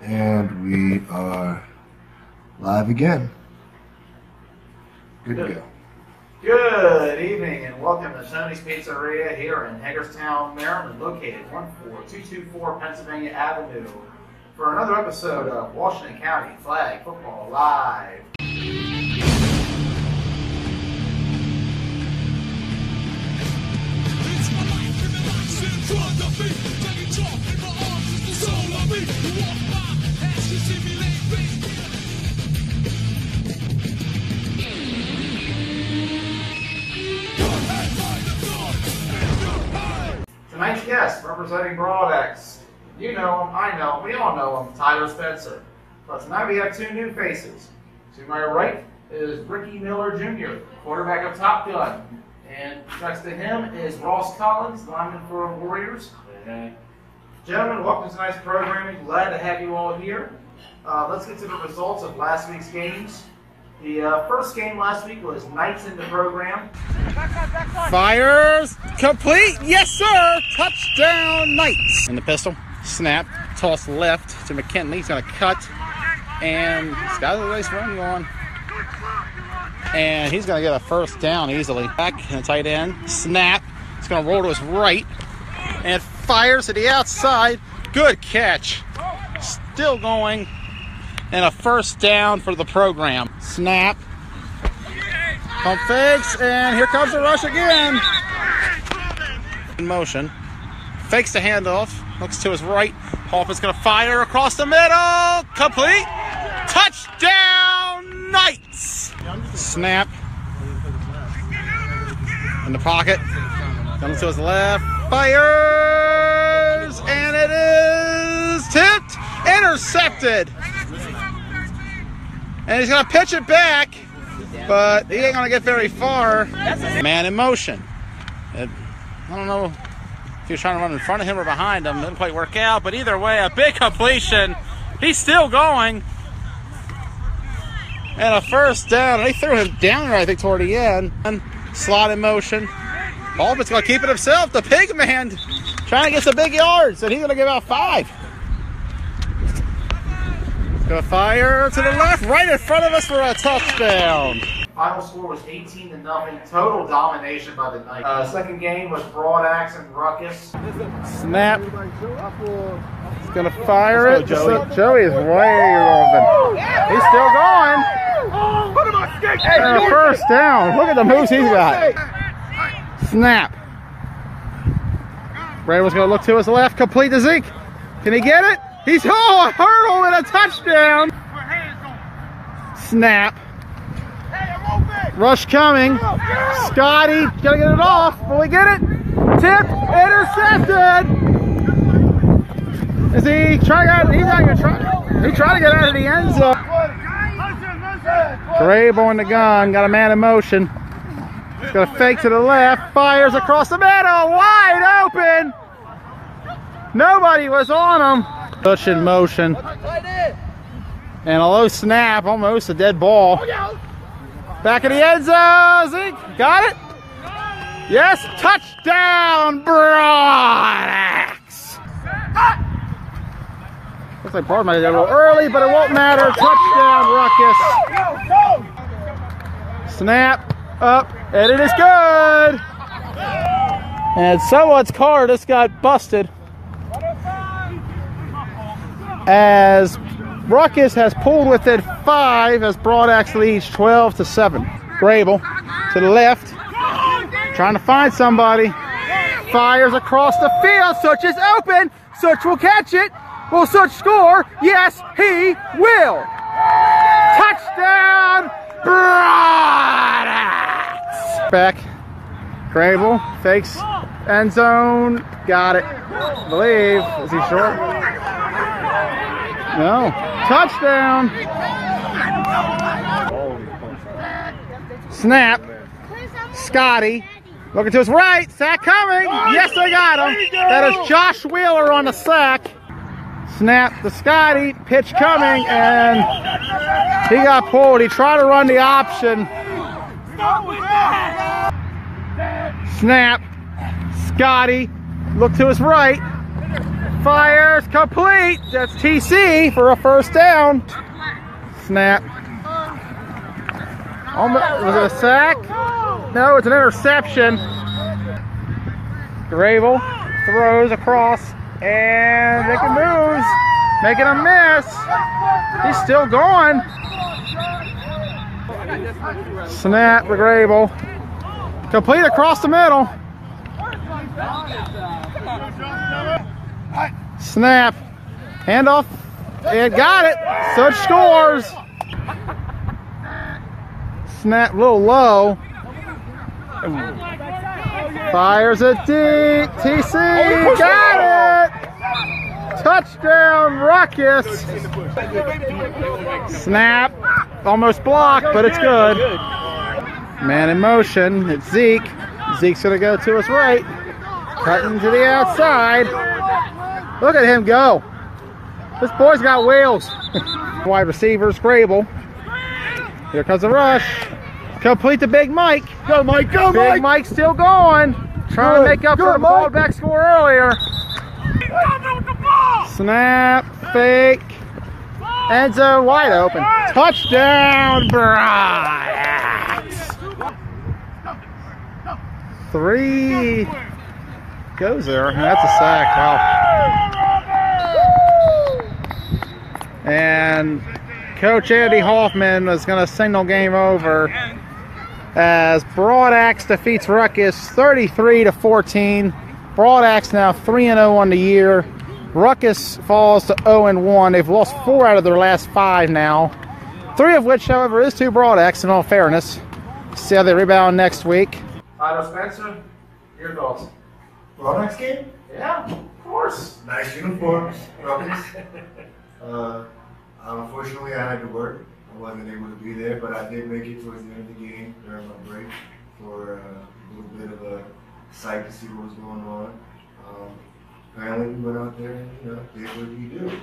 And we are live again. Good to go. Good evening and welcome to Tony's Pizzeria here in Hagerstown, Maryland, located 14224 Pennsylvania Avenue, for another episode of Washington County Flag Football Live. Tonight's guest, representing Broadex. You know him, I know him, we all know him, Tyler Spencer. But tonight we have two new faces. To my right is Ricky Miller Jr., quarterback of Top Gun. And next to him is Ross Collins, lineman for Warriors. Gentlemen, welcome to tonight's programming. Glad to have you all here. Let's get to the results of last week's games. The first game last week was Knights in the program. Fires complete. Yes, sir. Touchdown, Knights. In the pistol. Snap. Toss left to McKinley. He's going to cut. And he's got a nice run going. And he's going to get a first down easily. Back in the tight end. Snap. He's going to roll to his right. And fires to the outside. Good catch. Still going. And a first down for the program. Snap. Pump fakes, and here comes the rush again. In motion. Fakes the handoff. Looks to his right. Hoffman's going to fire across the middle. Complete. Touchdown, Knights. Snap. In the pocket. Comes to his left. Fires. And it is tipped. Intercepted. And he's going to pitch it back, but he ain't going to get very far. Man in motion. I don't know if he was trying to run in front of him or behind him. Didn't quite work out, but either way, a big completion. He's still going. And a first down. And they threw him down there, I think, toward the end. Slot in motion. Baldwin's going to keep it himself. The pig man trying to get some big yards, and he's going to give out 5. Gonna fire to the left, right in front of us for a touchdown. Final score was 18-0. Total domination by the Knights. Second game was Broadax and Ruckus. Snap. He's gonna fire it. Joey is way open. He's still going. And a first down. Look at the moves he's got. Snap. Braden's gonna look to his left, complete to Zeke. Can he get it? He's a hurdle and a touchdown. Snap. Rush coming. Scotty gotta get it off. Will he get it? Tip. Intercepted. Is he trying? He's not gonna try. He's trying to get out of the end zone. Grable in the gun. Got a man in motion. He's gonna fake to the left. Fires across the middle. Wide open. Nobody was on him. Push in motion. And a low snap, almost a dead ball. Back in the end zone. Zeke, got it? Yes, touchdown, Broadex. Looks like Broad might have done a little early, but it won't matter. Touchdown, Ruckus. Snap, up, and it is good. And someone's car just got busted, as Ruckus has pulled within 5 as Broadax leads 12-7. Grable to the left, trying to find somebody. Fires across the field. Such is open. Such will catch it. Will Such score? Yes, he will. Touchdown, Broadax. Back. Grable fakes end zone. Got it. I believe. Is he short? No. Touchdown. Snap. Scotty. Looking to his right. Sack coming. Yes, they got him. That is Josh Wheeler on the sack. Snap to Scotty. Pitch coming. And he got pulled. He tried to run the option. Snap. Scotty. Look to his right. Fires complete. That's TC for a first down. Snap. Was it a sack? No, it's an interception. Gravel throws across and making moves, making a miss. He's still going. Snap to Gravel. Complete across the middle. Snap. Handoff. And got it. So it scores. Snap a little low. Fires it deep. TC got it. Touchdown Ruckus. Snap. Almost blocked, but it's good. Man in motion. It's Zeke. Zeke's going to go to his right. Cutting to the outside. Look at him go. This boy's got wheels. Wide receivers, Grable. Here comes the rush. Complete to Big Mike. Go, Mike. Go, Mike. Big Mike's still going. Trying to make up for the fallback score earlier. Snap, fake. End zone wide open. Touchdown, Broadex. 3 goes there. That's a sack. Wow. And Coach Andy Hoffman is going to signal game over as Broadaxe defeats Ruckus 33-14. Broadaxe now 3-0 on the year. Ruckus falls to 0-1. They've lost 4 out of their last 5 now. 3 of which, however, is to Broadaxe, in all fairness. See how they rebound next week. Tyler Spencer, your thoughts? Broadaxe game? Yeah, of course. Nice uniforms, Ruckus. Unfortunately, I had to work. I wasn't able to be there, but I did make it towards the end of the game during my break for a little bit of a sight to see what was going on. Apparently, we went out there and did what you do.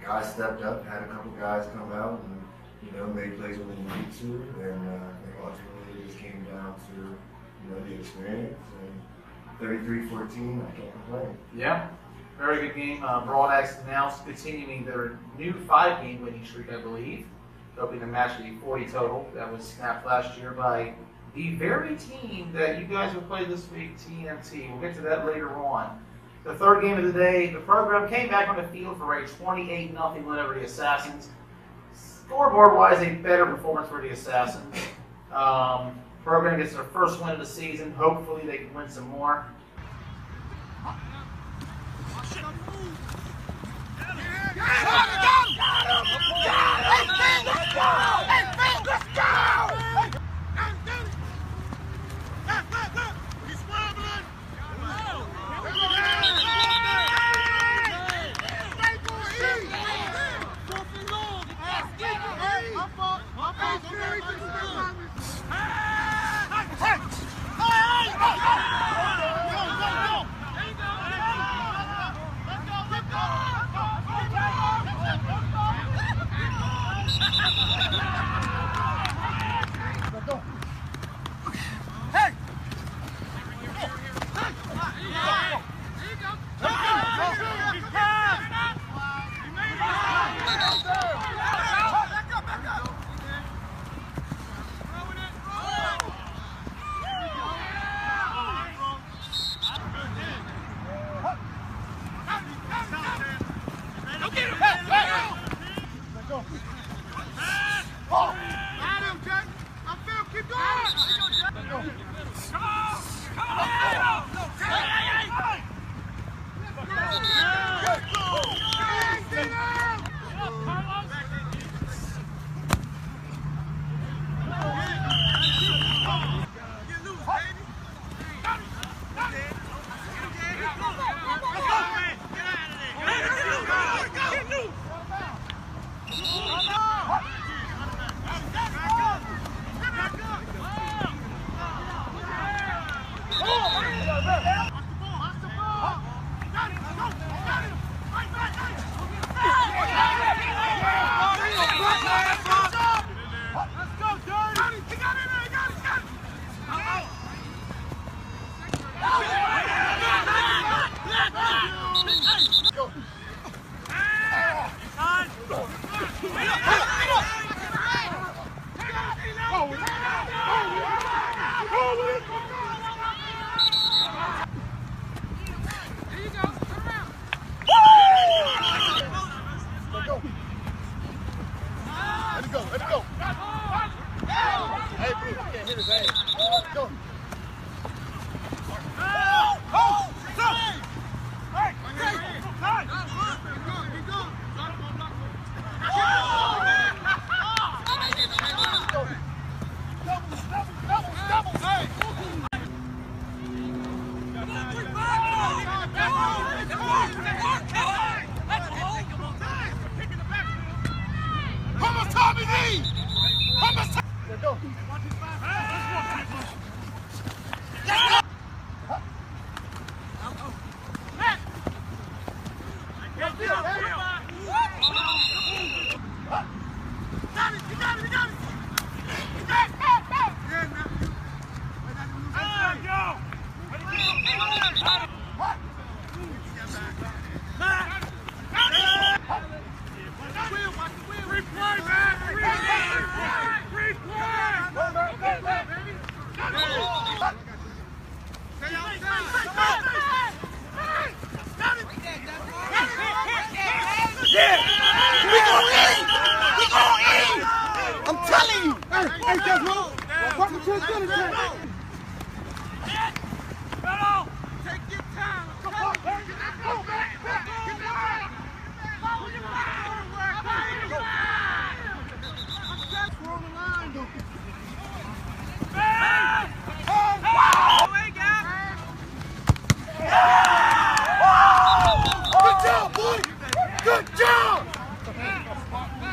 Guys stepped up, had a couple guys come out and made plays when they needed to, and I think ultimately it just came down to the experience. And 33-14, I can't complain. Yeah. Very good game. Broadaxe now continuing their new 5-game winning streak, I believe. Hoping to match the 40 total that was snapped last year by the very team that you guys will play this week, TNT. We'll get to that later on. The third game of the day, the program came back on the field for a 28-0 win over the Assassins. Scoreboard-wise, a better performance for the Assassins. Program gets their first win of the season. Hopefully they can win some more.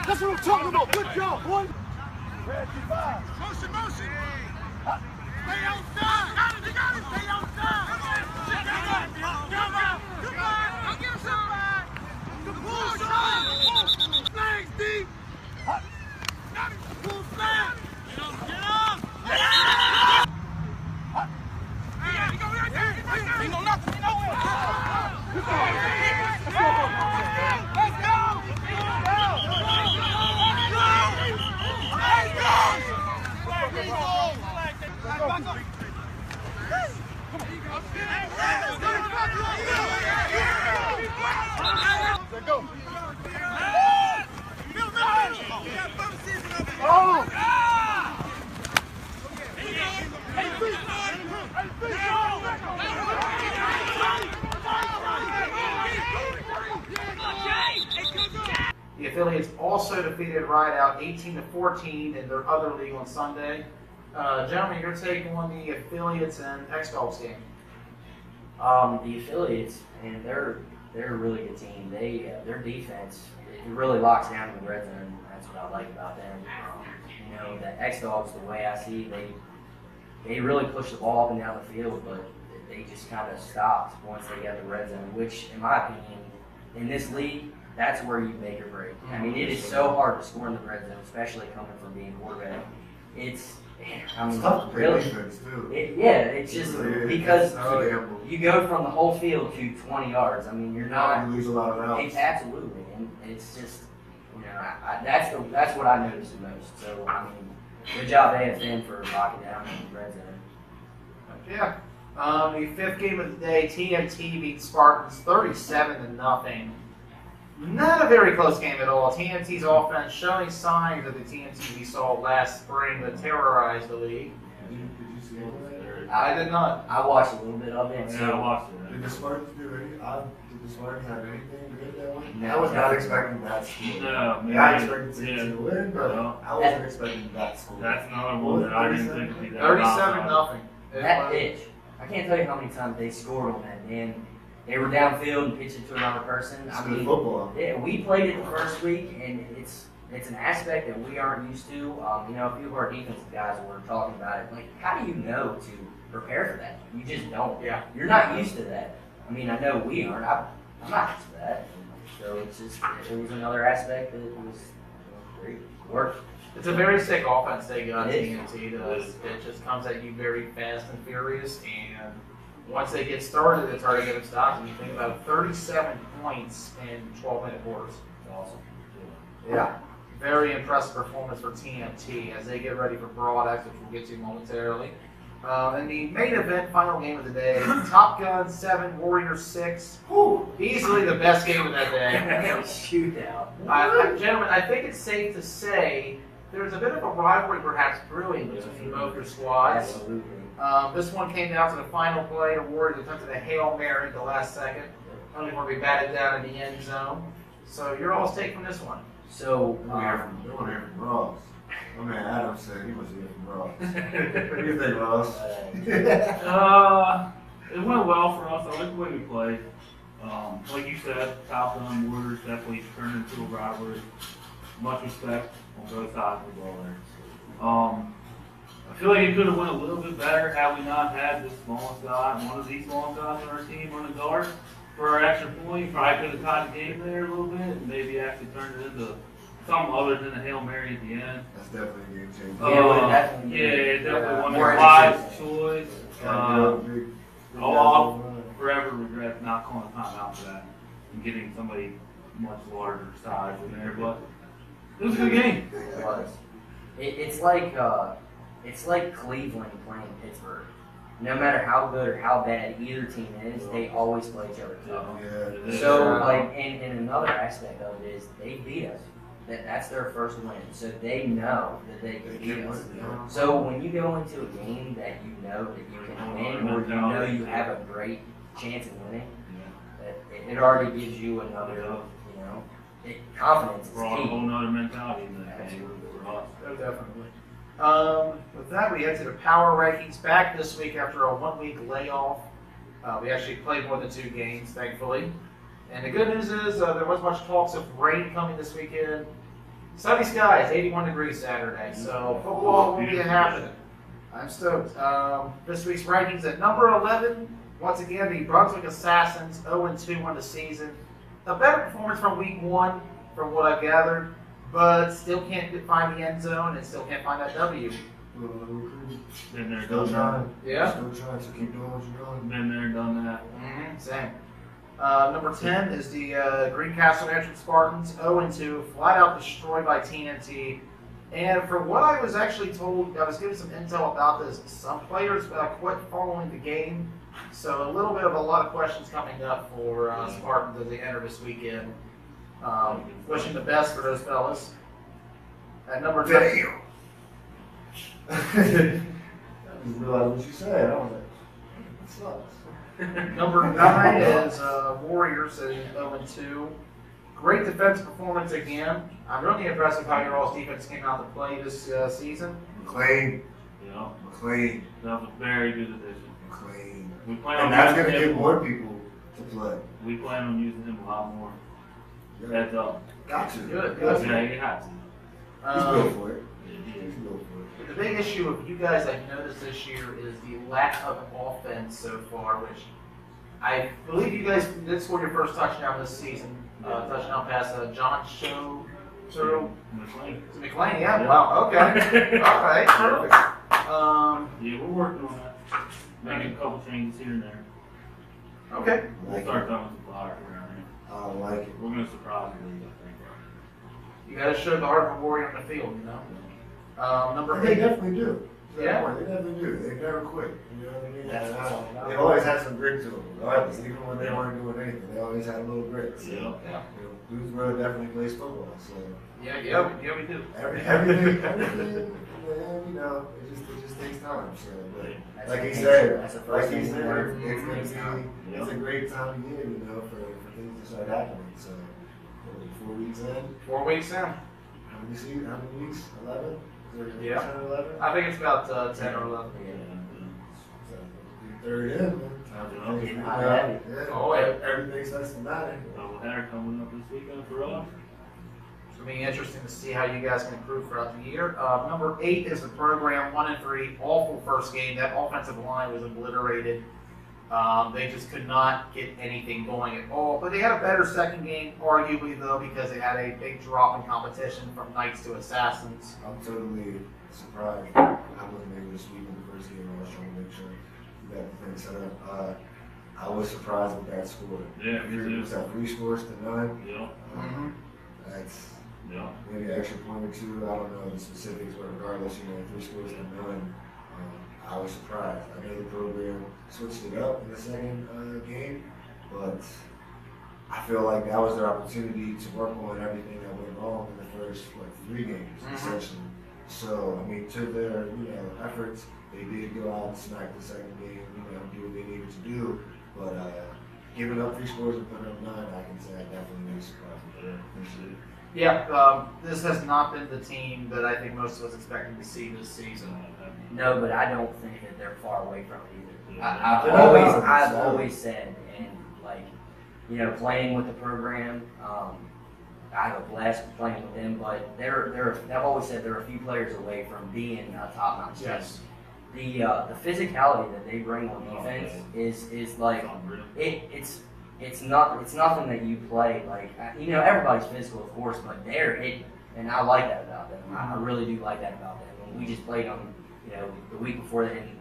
That's what I'm talking about. Good job, boy. Motion, motion. Stay outside. You got it. Stay outside. Come on. Go get him somebody. Pull shot. Flags deep. Pull flag. Get up. Hey, you go right there. Ain't no nothing. You know it. Let's go. Go. The affiliates also defeated Rideout 18-14 in their other league on Sunday. Gentlemen, your take on the affiliates and X-Dogs game? The affiliates, and they're a really good team. Their defense, it really locks down in the red zone. That's what I like about them. You know, the X-Dogs, the way I see, they really push the ball up and down the field, but they just kind of stopped once they got the red zone. Which, in my opinion, in this league, that's where you make or break. I mean, it is so hard to score in the red zone, especially coming from being quarterback. It's tough to play really, defense, too. it's just because so gamble. you go from the whole field to 20 yards. I mean, you're not. You lose a lot of rounds. It's absolutely, and it's just, you know, that's what I noticed the most. So I mean, good job AFN for locking down in the red zone. Yeah. The fifth game of the day, TNT beat Spartans 37-0. Not a very close game at all. TNT's offense showing signs of the TNT we saw last spring that terrorized the league. Did you see it? I did not. I watched a little bit of it. Yeah, I watched it. Did the Spartans do any? Did the Spartans have anything good that week? No. I was not expecting that score. No, Yeah, I expected to win, but No. I wasn't expecting that score. That's another one that I didn't think would be that 37-0. That pitch, I can't tell you how many times they scored on that, man. They were downfield and pitched it to another person. It's I good mean, football. yeah, we played it the first week, and it's an aspect that we aren't used to. You know, a few of our defensive guys were talking about it. Like, how do you know to prepare for that? You just don't. Yeah. You're not used to that. I mean, I know we aren't. I'm not used to that. So it's just, it was another aspect that was great. Worked. It's a very sick offense they got, It is. TNT does. It just comes at you very fast and furious, and once they get started, it's hard to get them stopped. And you think about 37 points in 12-minute quarters. It's awesome. Yeah. Very impressive performance for TNT as they get ready for Broad X, which we'll get to momentarily. And the main event, final game of the day, Top Gun 7, Warriors 6. Whew, easily the best game of that day. Shootout. Gentlemen, I think it's safe to say there's a bit of a rivalry perhaps brewing between both your squads. Absolutely. This one came down to the final play. The Warriors attempted a Hail Mary at the last second, only for to be batted down in the end zone. So your all's take from this one. So, They want to hear from Ross. My man Adam said he wants to hear from Ross. What do you think, Ross? It went well for us. I like the way we played. Like you said, Top Gun Warriors definitely turned into a rivalry. Much respect on both sides of the ball there. I feel like it could have went a little bit better had we not had this smallest guy, one of these small guys on our team running guard for our extra point. Probably could have tied the game there a little bit and maybe actually turned it into something other than a Hail Mary at the end. That's definitely a game changer. Yeah, Definitely one of more the wise interesting. choice. I'll Forever regret not calling a timeout for that and getting somebody much larger size in there, but it was a good game. It was. It's like Cleveland playing Pittsburgh. No matter how good or how bad either team is, they always play each other too. Yeah. So, like, and another aspect of it is they beat us. That's their first win, so they know that they can beat us. So when you go into a game that you know that you can win, or you know you have a great chance of winning, it already gives you another, confidence is Brought a whole key. nother mentality in that game for us. Oh, definitely. With that, we head to the power rankings back this week after a 1 week layoff. We actually played more than 2 games, thankfully. And the good news is there was much talks of rain coming this weekend. Sunny skies, 81 degrees Saturday, so football will be happening. I'm stoked. This week's rankings at number 11, once again, the Brunswick Assassins, 0-2 on the season. A better performance from week 1, from what I've gathered, but still can't find the end zone and still can't find that W. Been there, Still done that. trying. Yeah. Still trying to keep doing what you're doing. Been there, done that. Same. Number 10 is the Greencastle Mansion Spartans, 0-2, flat out destroyed by TNT. And for what I was actually told, I was given some intel about this. Some players quit following the game, so a little bit of a lot of questions coming up for Spartans as they enter this weekend. Wishing the best for those fellas. At number 10. Damn. I didn't realize what you said. I was like, it sucks. Number 9 is Warriors sitting at 0-2. Great defensive performance again. I'm really impressed with how your all's defense came out to play this season. McLean. Yeah, McLean. that was a very good addition. McLean. We plan And on that's using going to him get more people to play. We plan on using him a lot more. Yeah. Heads up. Got to. Good. Yeah, you have to. He's built for it. Yeah, he He's is. built for it. The big issue of you guys I've noticed this year is the lack of offense so far, which I believe you guys did score your first touchdown this season. Touchdown pass John Show to McLean. McLean. Yeah, wow, okay. All right, perfect. Yeah, we're working on that. Making a couple changes here and there. Okay. We'll Like start it. throwing some fire around here. I like it. We're going to surprise the league, I think. You guys showed the heart of a warrior on the field, you know. Number They 8. definitely do. Yeah. They definitely do. They never quit. You know what I mean? That's what it's all about. They always had some grit to them. Regardless, even when they weren't doing anything, they always had a little grit. So, Yeah. Yeah. Bluesboro definitely plays football. So Yeah, we do. everything, man, you know, it just takes time. So, but That's like the he thing, said, that's the like first he thing said, you learn from it's the gonna next time. be, it's a great time of year, you know, for things to start happening. So, 4 weeks in, 4 weeks in. how many weeks? 11? Yeah. 10 or 11? I think it's about 10 or 11. So, third in, man. Time to Getting hot heavy. Yeah. Oh, yeah. Everything starts to matter. Doubleheader coming up this weekend for us. It's going to be interesting to see how you guys can improve throughout the year. Number 8 is the program, 1-3, awful first game. That offensive line was obliterated. They just could not get anything going at all. But they had a better second game, arguably, though, because they had a big drop in competition from Knights to Assassins. I'm totally surprised I wasn't able to sweep in the first game. I was trying to make sure we got the thing set up. I was surprised with that score. Yeah, me too. Was that 3 scores to none? Yeah, That's yeah. maybe an extra point or two. I don't know the specifics, but regardless, 3 scores to none. I was surprised. I know the program switched it up in the second game, but I feel like that was their opportunity to work on everything that went wrong in the first 3 games, essentially. So, I mean, to their, efforts, they did go out and smack the second game, do what they needed to do. But giving up 3 scores and putting up 9, I can say I definitely made surprised this year. Yeah, this has not been the team that I think most of us expected to see this season. No, but I don't think that they're far away from it either. Yeah. I've always said, and like, playing with the program, I have a blast playing with them. But I've always said they're a few players away from being a top-notch team. Yes. The physicality that they bring on defense is like it's nothing that you play like everybody's physical, of course, but and I like that about them. I really do like that about them. When we just played them, the week before that, and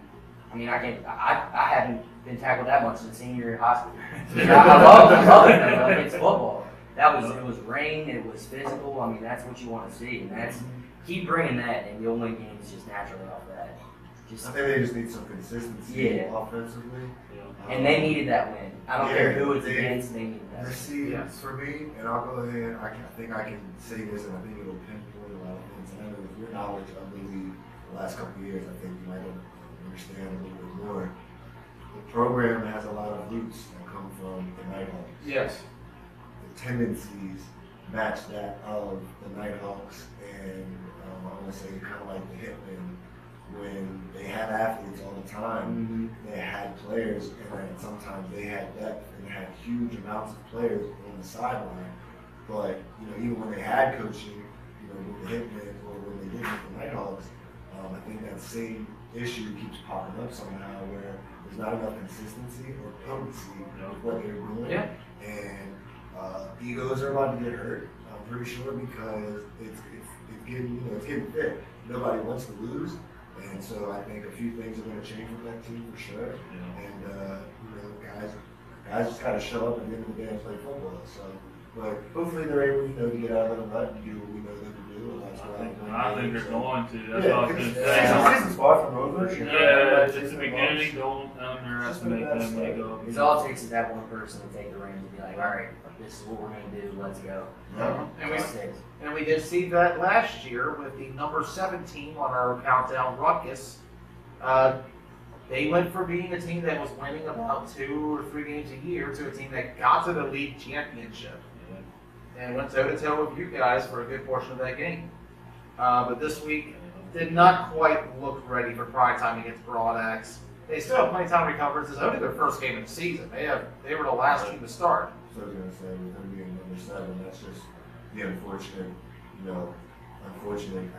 I mean I hadn't been tackled that much since senior year in high school. I love it though. Like, it's football. It was rain. It was physical. I mean that's what you want to see, and keep bringing that, and you'll win games just naturally off that. I think they just need some consistency offensively. And they needed that win. I don't care who it's against, they needed that win. For me, and I'll go ahead, I think I can say this, and I think it'll pinpoint a lot of things. And I know with your knowledge of the league the last couple of years, I think you might understand a little bit more. The program has a lot of roots that come from the Nighthawks. Yes. The tendencies match that of the Nighthawks, and I want to say kind of like the Hitmen. When they had athletes all the time, they had players, and then sometimes they had depth and had huge amounts of players on the sideline. But even when they had coaching, with the Hitmen or when they did with the Nighthawks, I think that same issue keeps popping up somehow, where there's not enough consistency or potency with what they're doing, and egos are about to get hurt. I'm pretty sure because it's getting thick. Nobody wants to lose. And so I think a few things are going to change with that team for sure. And guys just got to show up at the end of the day and play football. So, but hopefully they're able, to get out of the rut and do what we know them to do. And that's what I think they're going to. That's all I was going to say. Season's far from over. Yeah, it's the beginning. Don't underestimate them. They go. It's all it takes is that one person to take the reins and be like, all right, this is what we're going to do. Let's go. And we did see that last year with the number 17 on our countdown, Ruckus. They went from being a team that was winning about 2 or 3 games a year to a team that got to the league championship and went toe-to-toe with you guys for a good portion of that game. But this week did not quite look ready for prime time against Broadax. They still have plenty of time to recover. This is only their first game of the season. They were the last team to start. So I was going to say, with them being number 7, that's just the unfortunate,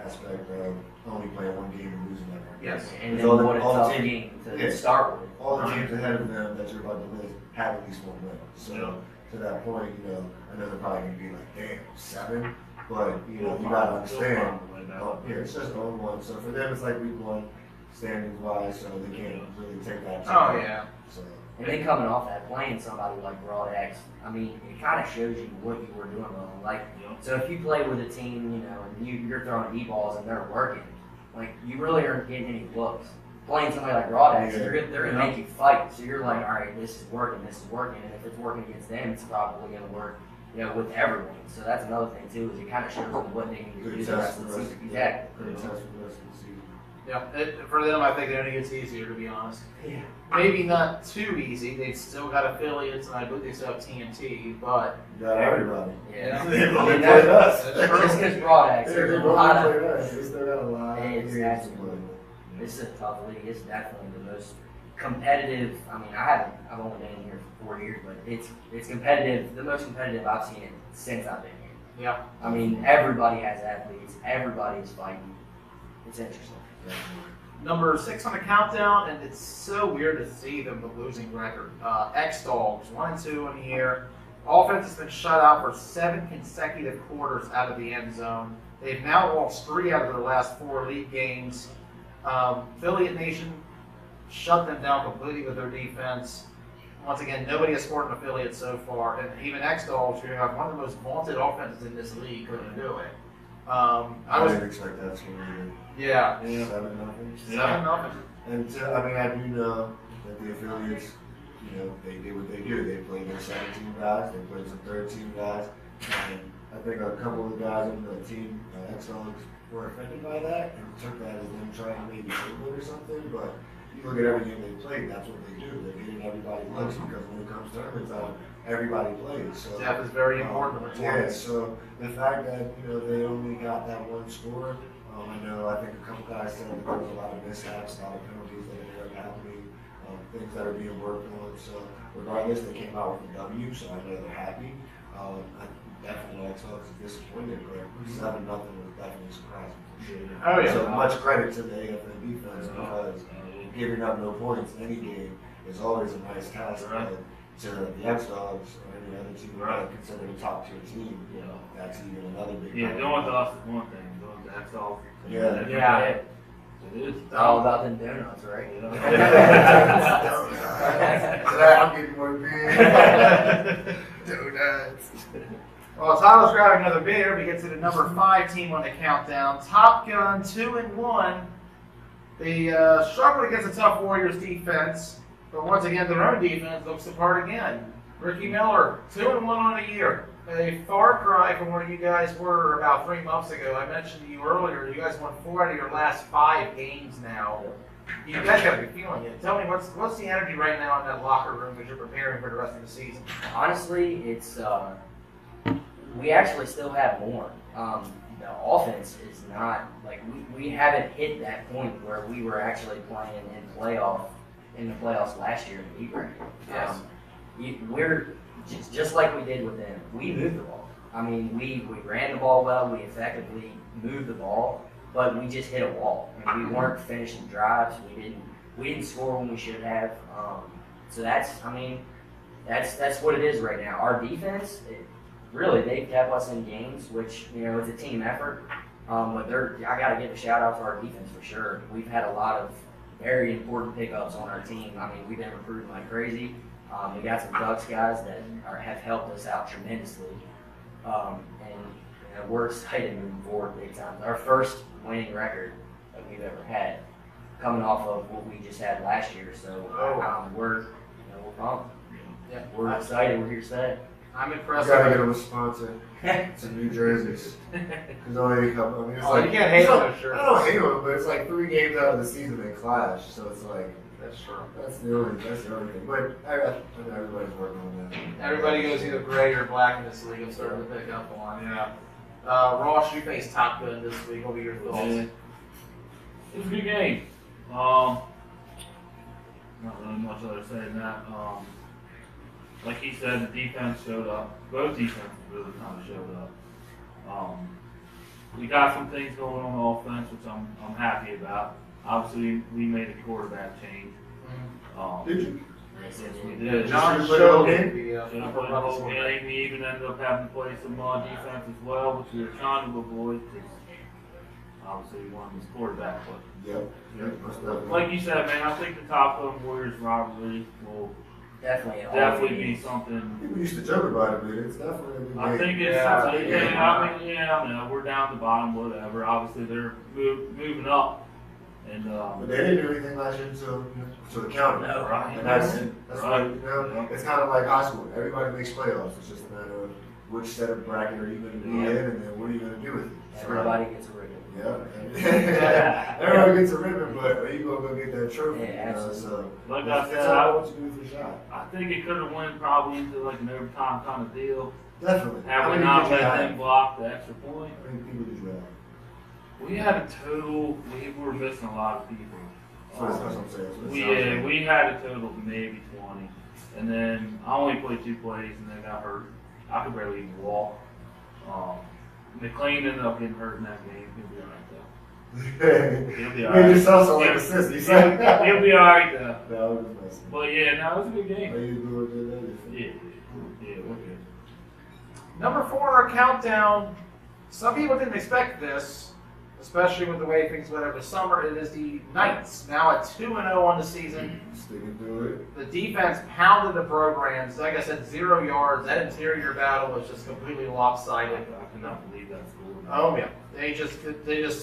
aspect of only playing one game and losing that one. Yes. And then what a tough game to start with. All the teams ahead of them that you're about to list have at least one win. So to that point, I know they're probably going to be like, damn, 7? But, you got to understand, it's just 0-1. So for them, it's like week 1 standings-wise, so they can't really take that. Oh, yeah. So. And then coming off that, playing somebody like Broadax, I mean, it kind of shows you what you were doing wrong. Like, so if you play with a team, and you're throwing e-balls and they're working, like, you really aren't getting any looks. Playing somebody like Broadax, they're going to make you fight. So you're like, all right, this is working. And if it's working against them, it's probably going to work, with everyone. So that's another thing, too, is it kind of shows them what they need to do the rest of the season. Exactly. Good test for the rest of the season. Yeah, for them, I think it only gets easier, to be honest. Yeah. Maybe not too easy. They've still got affiliates, and I believe they still have TNT, but... You got everybody. Yeah. They played us. Just because Broadax, there's a lot of... They still got a lot of games to play. This is a tough league. It's definitely the most competitive. I mean, I've only been here for 4 years, but it's competitive. The most competitive I've seen it since I've been here. Yeah. I mean, everybody has athletes. Everybody's fighting. It's interesting. Number 6 on the countdown, and it's so weird to see them the losing record. X-Dogs, 1-2 in the year. Offense has been shut out for 7 consecutive quarters out of the end zone. They've now lost 3 out of their last 4 league games. Affiliate Nation shut them down completely with their defense. Once again, nobody has scored an affiliate so far, and even X-Dogs, who have one of the most vaunted offenses in this league, couldn't do it. I didn't expect that score either. Yeah. 7-0. 7-0. And I do know that the affiliates, they did what they do. They played their 17 guys, they played some 13 guys, and I think a couple of the guys on the team, X-Dogs, were offended by that and took that as them trying to maybe dribble it or something. But you look at every game they played, that's what they do. They're getting everybody looks because when it comes to tournament time, everybody plays. So Depth is very important in the yeah, tournament. so the fact that they only got that one score, I think a couple guys said that there was a lot of mishaps, a lot of penalties that ended up happening, things that are being worked on. So regardless, they came out with a W, so I know they're happy. I definitely like Tugs is disappointed, but 7-0 was definitely surprising for sure. Oh yeah. So much credit to the AFN defense because giving up no points in any game is always a nice task. Right. But to the X-Dogs or any other team that considered a top tier team, that's even another big. Yeah, doing to us is one thing. Doing to X-Dogs. Yeah. Yeah. It is. It's all about them donuts, right? Today I'm getting more beer. Donuts. Well, Tyler's grabbing another beer. We get to the number 5 team on the countdown. Top Gun 2-1. They struggled against a tough Warriors defense, but once again, their own defense looks the part again. Ricky Miller, 2-1 on the year. A far cry from where you guys were about 3 months ago. I mentioned to you earlier, you guys won 4 out of your last 5 games now. You guys got to be feeling it. Tell me, what's the energy right now in that locker room as you're preparing for the rest of the season? Honestly, it's we actually still have more. The offense is not like we haven't hit that point where we were actually playing in the playoffs last year in the league record. Yes. We're just like we did with them. We moved the ball. I mean, we ran the ball well. We effectively moved the ball, but we just hit a wall. I mean, we weren't finishing drives. We didn't score when we should have. So that's what it is right now. Our defense, really, they've kept us in games, which it's a team effort. But I got to give a shout out to our defense for sure. We've had a lot of very important pickups on our team. I mean, we've been recruiting like crazy. We got some Ducks guys that have helped us out tremendously, and we're excited moving forward big time. Our first winning record that we've ever had, coming off of what we just had last year. So we're pumped. Yeah. We're excited. We're here to stay. I'm You impressed. gotta get them a sponsor. Some New Jerseys. There's only a couple. I mean, it's Oh, like, you can't hate it's on like- those shirts. I don't hate on them, but it's like 3 games out of the season they clash. So it's like That's true. that's the only thing. But I know everybody's working on that. Everybody goes either gray or black in this league. I'm starting to pick up on. Yeah. Ross, you face Top Gun this week. What were your thoughts? Yeah. It was a good game. Not really much other to say than that. Like he said, the defense showed up. Both defenses really kind of showed up. We got some things going on offense, which I'm happy about. Obviously, we made a quarterback change. Did you? Yes, We did. John Should we showed play the me the Should have upper played the levels whole of game. We even ended up having to play some defense as well, which we were trying to avoid because obviously we wanted this quarterback play. Yep. Most definitely. Like you said, man, I think the top of Warriors rivalry will definitely be something. People used to joke about it, but it's definitely a big I game. think it's Yeah, something. I know we're down the bottom, whatever. Obviously, they're moving up, and But they didn't do anything last year to account. No, right. And that's Right. why, it's kind of like high school. Everybody makes playoffs. It's just a matter of which set of bracket are you going to be in, and then what are you going to do with it. everybody gets a ribbon. Yeah. Everyone gets a ribbon, but are you going to go get that trophy? Yeah, So like I it's said, all what you do for shot. I think it could have went probably into like an overtime kind of deal. Definitely. Have How we many not did you let have? them block the extra point? How many people did you have? We had a total. We were missing a lot of people. So that's what I'm saying. That's what it We sounds like. we had a total of maybe 20, and then I only played 2 plays, and then got hurt. I could barely even walk. McLean ended up getting hurt in that game. He'll be alright though. He'll be You alright. made yourself sound like a sis. You said He'll be alright though. No, it was messing. But yeah, no, it was a good Are game. you doing good Yeah, yeah, we're good. Number 4 on our countdown. Some people didn't expect this, especially with the way things went over the summer. It is the Knights, now at 2-0 on the season. Sticking to it. The defense pounded the programs. Like I said, 0 yards. That interior battle was just completely lopsided. I cannot believe that score. Oh yeah, they just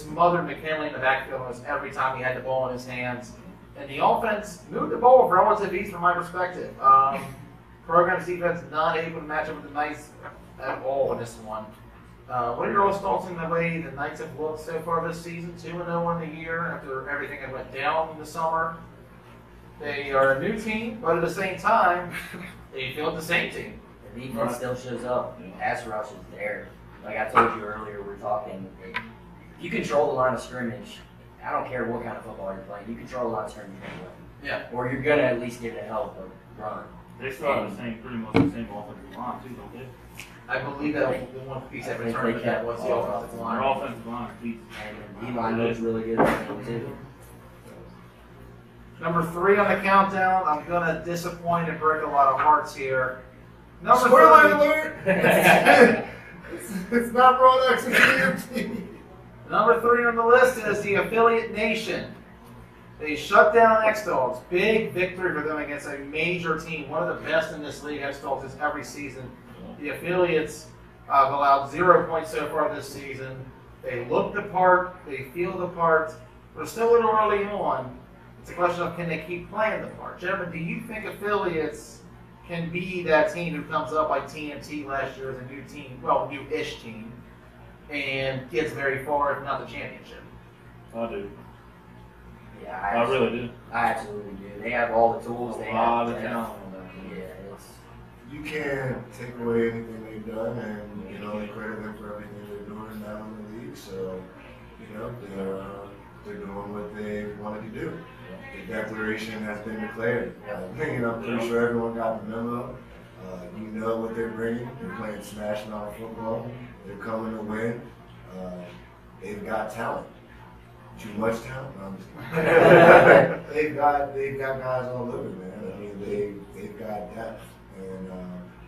smothered McKinley in the backfield almost every time he had the ball in his hands. And the offense moved the ball with relative ease from my perspective. Program's defense not able to match up with the Knights at all in this one. What are your all's thoughts on the way the Knights have looked so far this season? 2-0 in the year after everything that went down in the summer. They are a new team, but at the same time, they feel the same team. The defense still shows up. Pass rush is there. Like I told you earlier, we're talking. If you control the line of scrimmage, I don't care what kind of football you're playing. You control the line of scrimmage, you're gonna win. Yeah. Or you're gonna at least give it a help of run. They still have pretty much the same offensive line too, don't they? I believe that the one piece that I think returned they to that kept was the all offensive Their line. offensive line is decent. And the D-line looks really good this game too. Number 3 on the countdown. I'm gonna disappoint and break a lot of hearts here. Number Spoiler 3. alert! It's not Ruckus, it's TNT. Number 3 on the list is the Affiliate Nation. They shut down X-Dogs. Big victory for them against a major team. One of the best in this league. X-Dogs is every season. The Affiliates have allowed 0 points so far this season. They look the part. They feel the part. We're still a little early on. It's a question of can they keep playing the part. Gentlemen, do you think Affiliates can be that team who comes up like TNT last year as a new team, well, new-ish team, and gets very far, if not the championship? I do. Yeah, I really do. I absolutely do. They have all the tools. They A lot have of talent. Yeah, it's You can't take away anything they've done, and you know, credit them for everything they're doing now in the league. So, you know, they're doing what they wanted to do. The declaration has been declared. You know, I'm pretty sure everyone got the memo. You know what they're bringing. They're playing smash mouth football. They're coming to win. They've got talent. Too much talent? No, I'm just kidding. they've got guys all over, man. I mean, they've got depth, and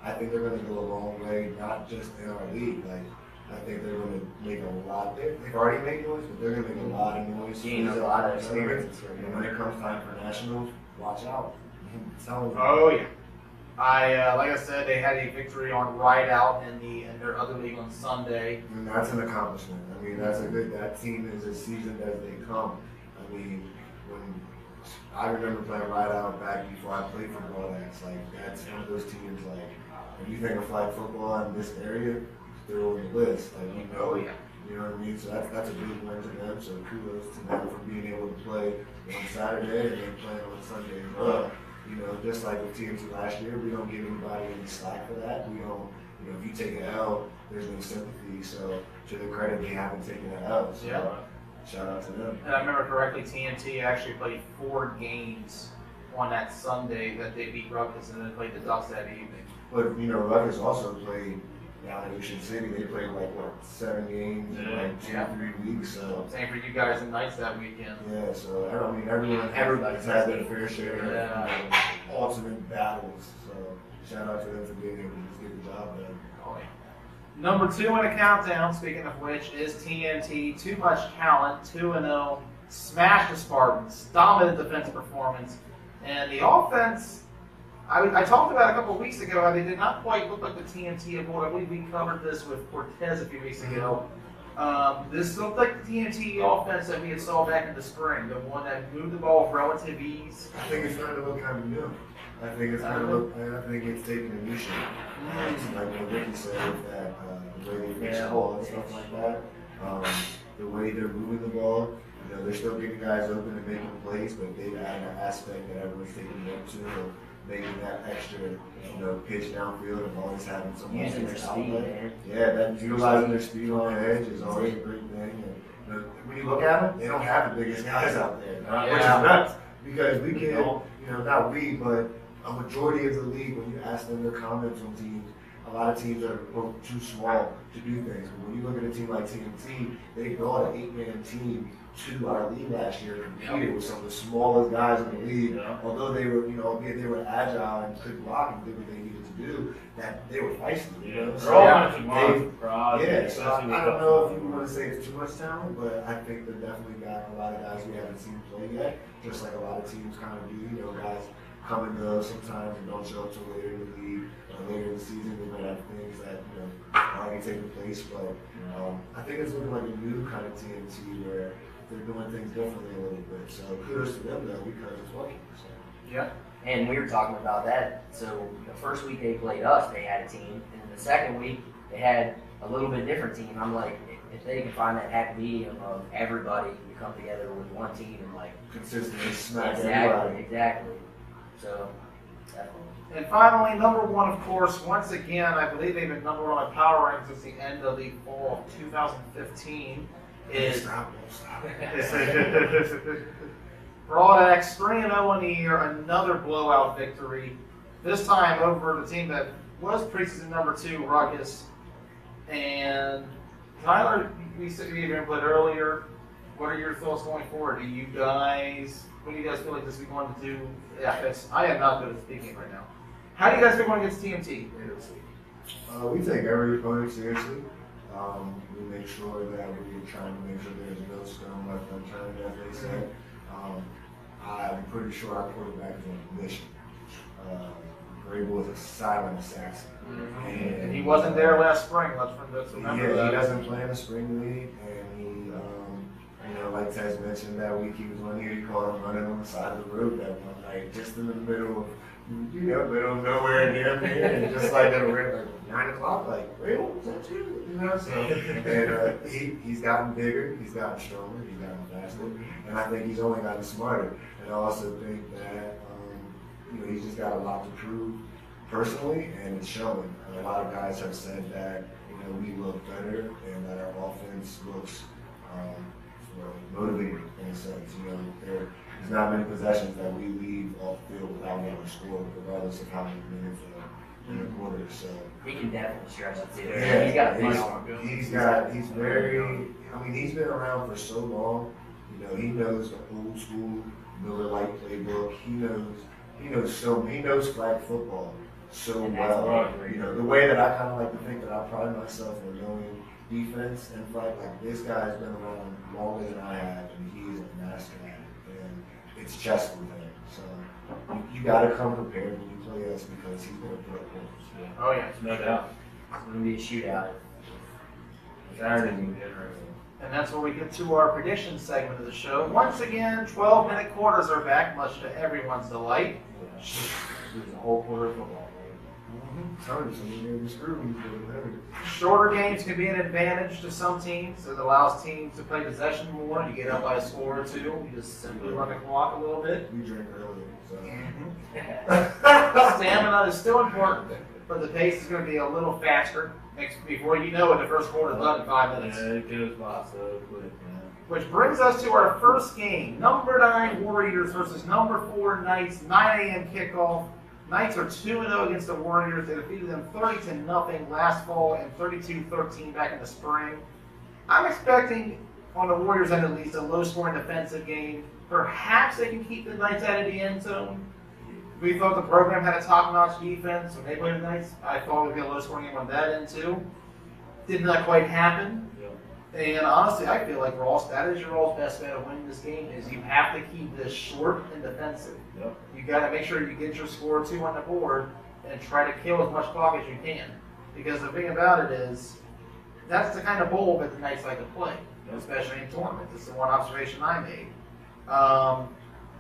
I think they're going to go a long way, not just in our league. Like, I think they're going to make a lot. They've already made noise, but they're going to make a lot of noise. gain a lot of experience. And when it comes time for nationals, watch out. I'm telling you. Oh yeah. Like I said, they had a victory on Rideout in their other league on Sunday. And that's an accomplishment. I mean, that team is as seasoned as they come. I mean, when I remember playing Rideout back before I played football, that's one of those teams, like, when you think of flag football in this area, they're on the list. Like, you know, Oh yeah. you know what I mean? So that's a big win to them. So kudos to them for being able to play on Saturday and then playing on Sunday as well. You know, just like with TNT last year, we don't give anybody any slack for that. We don't, you know, if you take an L, there's no sympathy. So to their credit, they haven't taken an L. So Yeah. shout out to them. And I remember correctly, TNT actually played 4 games on that Sunday that they beat Ruckus and then played the Ducks that evening. But, you know, Ruckus also played down in Ocean City. They played like, what, 7 games in like 2-3 weeks. So, Same for you guys and Knights that weekend. yeah, so I mean, everybody's had their fair share of ultimate battles. So, shout out to them for being able to just get the job done. Oh, yeah. Number 2 in the countdown, speaking of which, is TNT. Too much talent, 2-0. Smashed the Spartans. Dominant defensive performance. And the offense, I talked about a couple of weeks ago how they did not quite look like the TNT of old. I believe we covered this with Cortez a few weeks ago. This looked like the TNT offense that we had saw back in the spring, the one that moved the ball with relative ease. I think it's starting to look kind of new. I think it's kind of look. I think it's taking a new shape. Like what Ricky said, with that the way they fix the ball and stuff like that. The way they're moving the ball. You know, they're still getting guys open and making plays, but they've added an aspect that everyone's taking them to. Making that extra, you know, pitch downfield and always having someone Using their speed, man. Yeah, that utilizing their speed on the edge is always a great thing. And, you know, when you look at them, they don't have the biggest guys out there, which is nuts. Because we can, you know, not we, but a majority of the league, when you ask them their comments on teams, a lot of teams are too small to do things. But when you look at a team like TNT, they brought an 8-man team to our league last year and competed with some of the smallest guys in the league. Yeah. Although they were, you know, albeit they were agile and could block and did what they needed to do, that they were feisty. You know? So, so I don't know if you want to say it's too much talent, but I think they definitely got a lot of guys we haven't seen play yet, just like a lot of teams kind of do. You know, guys come and go sometimes and don't show up till later in the league. Later in the season, they might have things that, you know, are already taking place, but I think it's looking like a new kind of TNT where they're doing things differently a little bit. So kudos to them though, because it's working. So. Yeah. And we were talking about that. So the first week they played us, they had a team, and then the second week they had a little bit different team. I'm like, if they can find that happy medium of everybody to come together with one team and like consistently smack everybody. Exactly. So, definitely. And finally, number one, of course, once again, I believe they've been number one on power rankings since the end of the fall of 2015. Is Stop. Broadax 3-0 in the year, another blowout victory. This time over the team that was preseason number 2, Ruckus. And Tyler, we said you even put earlier. What are your thoughts going forward? What do you guys feel like this week going to do? Yeah, I am not good at speaking right now. How do you guys feel going against TMT later this week? We take every opponent seriously. We make sure that we're trying to make sure there's no stone left unturned, as they say. I'm pretty sure our quarterback is on a mission. Grable is a silent assassin. And he wasn't there last spring. Let's remember that. He doesn't play in the spring league, and he, like Tez mentioned that week, he was one year, he caught him running on the side of the road that one night, just in the middle of nowhere near me, and just like at around 9 o'clock, like, Grable, was that you? So, and he's gotten bigger, he's gotten stronger, he's gotten faster, and I think he's only gotten smarter. And I also think that, he's just got a lot to prove personally, and it's showing. A lot of guys have said that, we look better and that our offense looks motivated in a sense. There's not many possessions that we leave off the field without getting a score, regardless of how many minutes in the quarter. So he can definitely stretch it too. yeah, He's got he's been around for so long. He knows the old school Miller Lite playbook. He knows flag football so well. The way that I kind of like to think that I pride myself on knowing defense and flag, like this guy's been around longer than I have, and he is a master at it. And it's chess with him. So you got to come prepared when you play us because he's going to put up points. Yeah. Oh yeah, No doubt. It's going to be a shootout. Saturday will be interesting. and that's where we get to our prediction segment of the show. Once again, 12-minute quarters are back, much to everyone's delight. It was a whole quarter of football. Shorter games can be an advantage to some teams. It allows teams to play possession more. You get up by a score or two. You just simply run the clock a little bit. We drink earlier, so. Stamina is still important, but the pace is going to be a little faster. Before you know it, the first quarter is done in 5 minutes. Yeah, it goes by so quick, man. Which brings us to our first game. Number 9 Warriors versus number 4 Knights. 9 a.m. kickoff. Knights are 2-0 against the Warriors. They defeated them 30-0 last fall and 32-13 back in the spring. I'm expecting, on the Warriors end at least, a low-scoring defensive game. Perhaps they can keep the Knights out of the end zone. We thought the program had a top-notch defense when they played the Knights. I thought it would be a low-scoring game on that end too. Did not quite happen. And honestly, I feel like that is your all's best way to win this game is you have to keep this short and defensive. Yep. You got to make sure you get your score 2 on the board and try to kill as much clock as you can. Because the thing about it is, that's the kind of bowl that the Knights like to play, especially in tournaments. It's the one observation I made.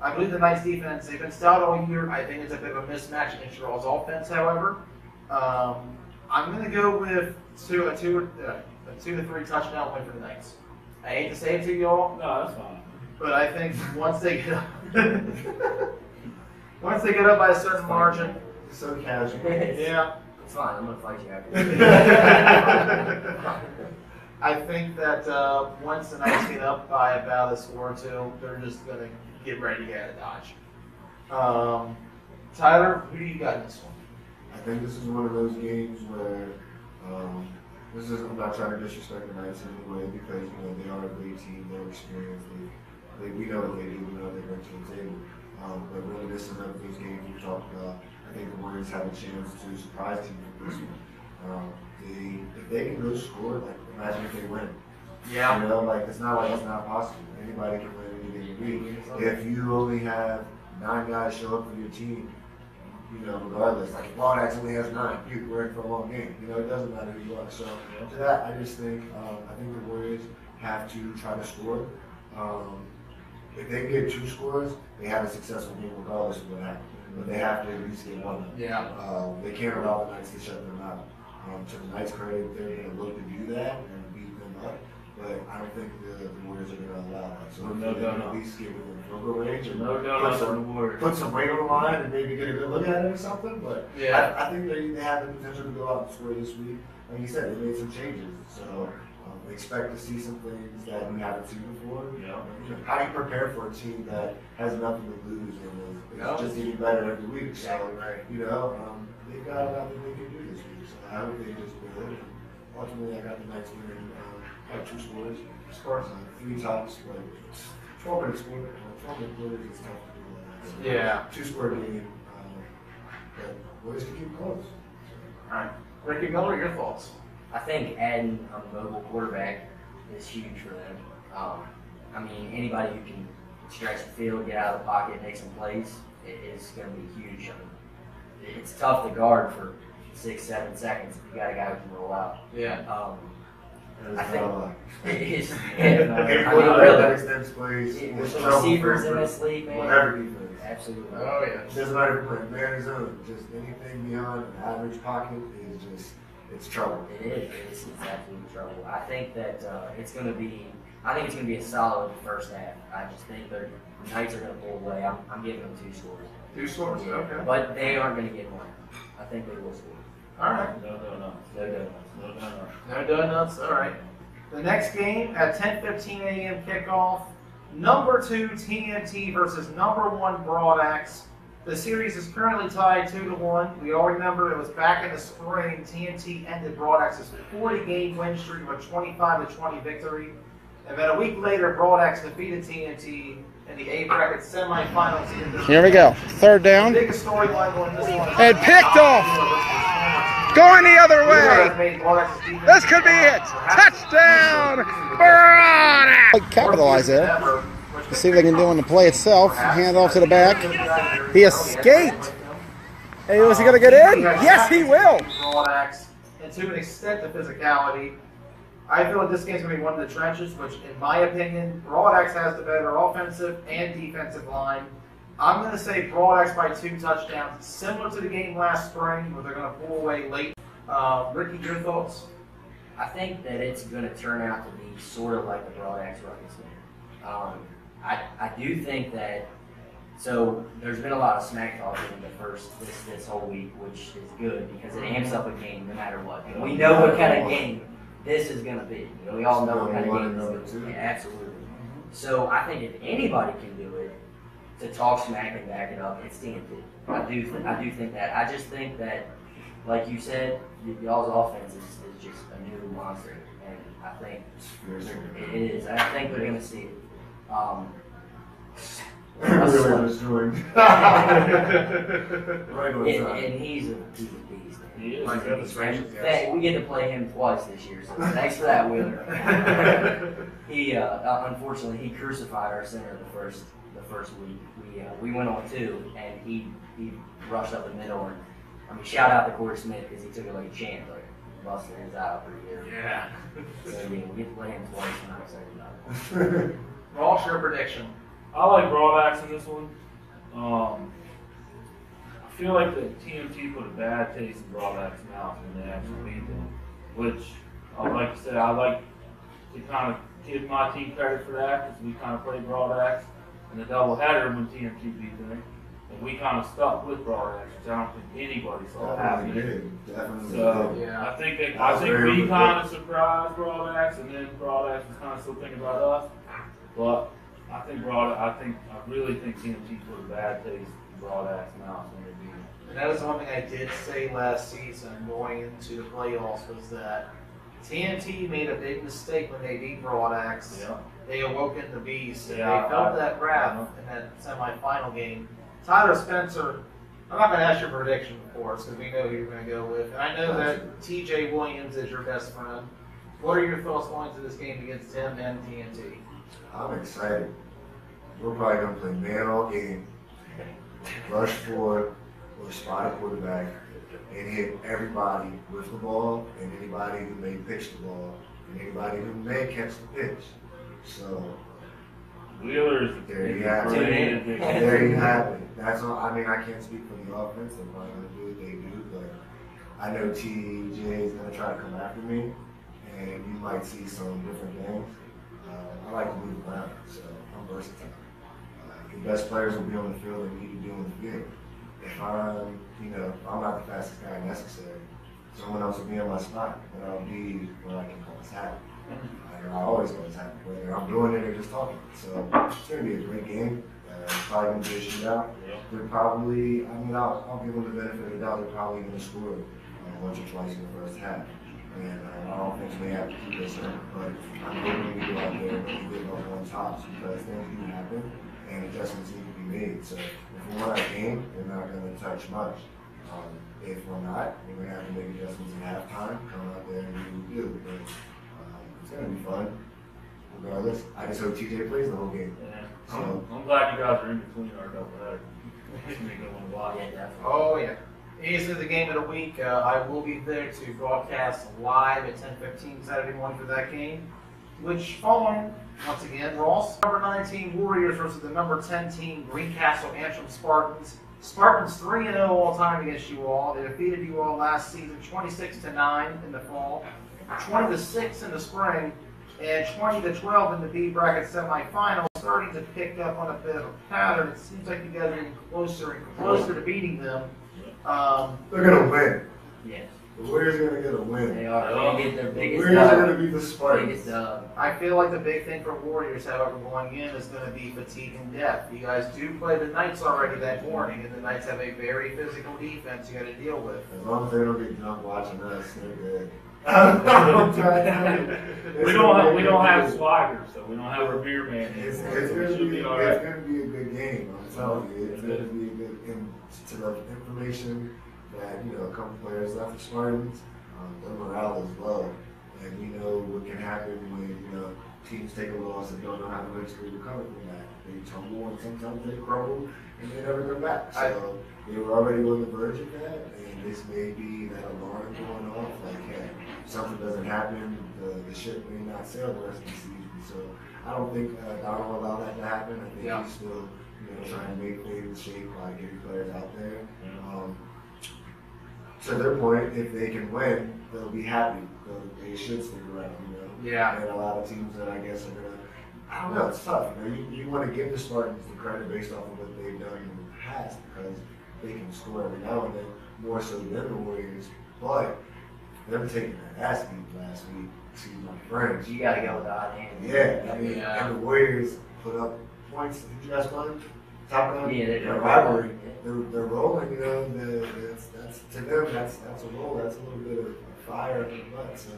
I believe the Knights defense, they've been stout all year. I think it's a bit of a mismatch against your all's offense, however. I'm going to go with a 2 to 3 touchdown win for the Knights. I hate to say it to you all. No, that's fine. But I think once they get up, by a certain margin, So casual. yeah, It's fine. I'm going to fight you after this. I think that once the Knights get up by about a score or 2, they're just going to get ready to get out of Dodge. Tyler, who do you got in this one? I think this is one of those games where I'm not trying to disrespect the Knights in any way because they are a great team, they're experienced, we know what they do, we know what they bring to the table. But really, this is one of those games we talked about. I think the Warriors have a chance to surprise teams with this one. If they can go score, imagine if they win. Yeah. It's not like it's not possible. Anybody can win any game. If you only have 9 guys show up for your team, regardless, if Broadax only has 9, we're in for a long game. It doesn't matter who you are. So to that, I just think the Warriors have to try to score. If they get 2 scores, they have a successful game regardless of what happens. But they have to at least get 1. Yeah. They can't allow the Knights to shut them out. To the Knights' credit, they're going to look to do that and beat them up. But I don't think the Warriors are going to allow that. So No, they're going to at least get within field goal range and No donuts on the Warriors. put some weight on the line and maybe get a good look at it or something. But Yeah. I think they have the potential to go out and score this week. Like you said, they made some changes. So expect to see some things that we haven't seen before. Yeah. You know, how do you prepare for a team that has nothing to lose and is just getting better every week? Exactly So, right. you know, they've got a lot that they can do this week. So I hope they just do it. And ultimately, I got the Knights winning by 2 scores. Scores. 3 tops, but 12-minute score. 12-minute quarters is tough to do that. So, Yeah. 2-score game. But Warriors can keep close. All right. Ricky Miller, your thoughts? I think adding a mobile quarterback is huge for them. I mean, anybody who can stretch the field, get out of the pocket, make some plays, is going to be huge. I mean, it's tough to guard for 6-7 seconds if you got a guy who can roll out. Yeah. I think it is. Every I quarterback that mean, extends plays. really, with the trouble receivers for in this league, man. whatever defense. Absolutely. Oh, yeah. It doesn't matter if you're playing man or zone. Just anything beyond an average pocket is just, it's trouble. It is. It's absolute trouble. I think that it's going to be. I think it's going to be a solid first half. I just think the Knights are going to pull away. I'm giving them 2 scores. 2 scores, okay. But they aren't going to get one. I think they will score. All right. No donuts. No donuts. No donuts. No donuts, all right. The next game at 10:15 a.m. kickoff, number 2 TNT versus number 1 Broadaxe. The series is currently tied 2-1. We all remember it was back in the spring. TNT ended Broadaxe's 40-game win streak with a 25-20 victory. And then a week later, Broadaxe defeated TNT in the A bracket semifinals. Here we go. 3rd The down. biggest storyline going this one. And picked off. Going the other way. This could be it. Touchdown. Broadaxe. Capitalize there. Let's see what they can do on the play itself. Hand off to the back. He escaped. Hey, was he going to get in? Yes, he will. Broadaxe, and to an extent, the physicality. I feel like this game's going to be one of the trenches, which, in my opinion, Broadaxe has the better offensive and defensive line. I'm going to say Broadaxe by 2 touchdowns, similar to the game last spring, where they're going to pull away late. Ricky, your thoughts? I think that it's going to turn out to be sort of like the Broadaxe Ruckus game. I do think that. So there's been a lot of smack talk in this whole week, which is good because it amps up a game no matter what. We know what kind of game this is going to be. We all know what kind of game this is going to be. Absolutely. So I think if anybody can do it to talk smack and back it up, it's TNT. I do think that. I just think that, like you said, y'all's offense is just a new monster, and I think it is. I think we're going to see it. Really destroyed. Right on time. And he's a beast. Man. He is. My goodness gracious, yes. Hey, we get to play him twice this year, so thanks for that, Wheeler. He unfortunately he crucified our center the first week. We went on 2, and he rushed up the middle. And I mean, shout out to Corey Smith because he took it like a champ, like busting his out for a year. Yeah. So yeah, we get to play him twice, and I'm excited about it. Ross, your prediction? I like Broadaxe in this one. I feel like the TNT put a bad taste in Broadaxe's mouth when they actually beat them, which, like you said, I like to kind of give my team credit for that because we kind of played Broadaxe in the doubleheader when TNT beat them, and we kind of stuck with Broadaxe, which I don't think anybody saw happening. Definitely So did. Yeah. I think we kind of surprised Broadaxe, and then Broadaxe was kind of still thinking about us. But I really think TNT put a bad taste in Broadaxe's mouth when they beat him. And that is one thing I did say last season going into the playoffs was that TNT made a big mistake when they beat Broadaxe. Yeah. They awoken the beast, and Yeah, they felt that wrath in that semifinal game. Tyler Spencer, I'm not going to ask your prediction, of course, because we know who you're going to go with. And I know that TJ Williams is your best friend. What are your thoughts going into this game against him and TNT? I'm excited. We're probably going to play man all game, rush forward, or spot a quarterback, and hit everybody with the ball, and anybody who may pitch the ball, and anybody who may catch the pitch. So, Wheeler's there you have it. There you have it. That's all. I mean, I can't speak for the offense. They're probably going to do what they do, but I know TJ is going to try to come after me, and you might see some different things. I like to move around, so I'm versatile. The best players will be on the field and need to be on the field. If I'm, if I'm not the fastest guy necessary, someone else will be in my spot, and I'll be where I can cause havoc. And I always cause havoc, whether I'm doing it or just talking. So it's going to be a great game. It's probably going to be a shootout. They're probably, I'll give them the benefit of the doubt. They're probably going to score once or twice in the first half. And I don't think they have to keep this in, but I'm hoping we go out there and get up on tops because things do happen and adjustments need to be made. So if we want our game, we're not going to touch much. If we're not, we're going to have to make adjustments at halftime, come out there and do what we do. But it's going to be fun. Regardless, I just hope TJ plays the whole game. Yeah. So, I'm glad you guys are in between our doubleheader. It's gonna be a good one to watch. Yeah, definitely. Oh, yeah. Easily the game of the week. I will be there to broadcast live at 10:15 Saturday morning for that game. Which, following, once again, Ross, number 19 Warriors versus the number 10 team Greencastle Antrim Spartans. Spartans 3-0 all time against you all. They defeated you all last season 26-9 in the fall, 20-6 in the spring, and 20-12 in the B bracket semifinals. Starting to pick up on a bit of a pattern. It seems like you guys are getting closer and closer to beating them. they're going to win. Yes. The Warriors are going to get a win. They are. They get their The biggest Warriors are dub. going to beat the Spartans. Biggest dub. I feel like the big thing for Warriors, however, going in is going to be fatigue and depth. You guys do play the Knights already that morning, and the Knights have a very physical defense you got to deal with. As long as they don't get drunk watching us, they're good. I'm trying to tell you. We don't have swagger, so we don't have our beer man. It's anymore, so going we to should be be all right. a good game. I'm telling you, it's going to be a good. And to the information that a couple players left for Spartans, their morale is low, and we know what can happen when teams take a loss and don't know how to recover from that. They tumble and sometimes they crumble and they never come back. So they were already on the verge of that, and this may be that alarm going off. Like, hey, if something doesn't happen, the ship may not sail the rest of the season. So I don't think Don will allow that to happen. I think he's still trying to make things shape by getting players out there. To their point, if they can win, they'll be happy. They should stick around, Yeah. And a lot of teams that I guess are gonna, I don't know, it's tough. You want to give the Spartans the credit based off of what they've done in the past because they can score every now and then, more so than the Warriors. But them taking that ass beat last week, excuse my French. You got to go with the hot hand. Yeah, and the Warriors put up points. Did you guys play? Top of Yeah, their rivalry. They're rolling, that's to them, that's a roll. That's a little bit of fire in the butt. So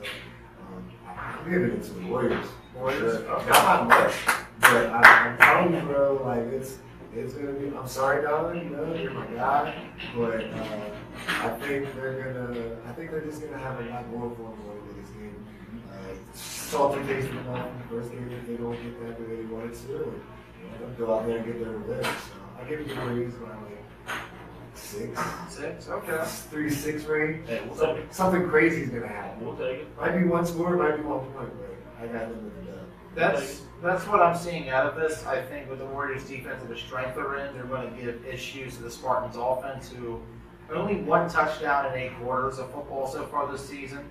I'm giving it to the Warriors. Warriors? Not much, but I'm telling you, bro, like it's gonna be. I'm sorry, Don. You're my guy, but I think they're just gonna have a lot more for them going into this game. Salty taste from them the first game if they don't get that the way they wanted to. They'll go out there and get their revenge. So I give it the Warriors by like 6. 6? Okay. 3-6 range. Hey, we'll take it. Something crazy is gonna happen. We'll take it. Might be one score, might be 1 point, but I got them with the dub. That's what I'm seeing out of this. I think with the Warriors' defense and the strength they're in, they're going to give issues to the Spartans' offense, who only 1 touchdown in 8 quarters of football so far this season.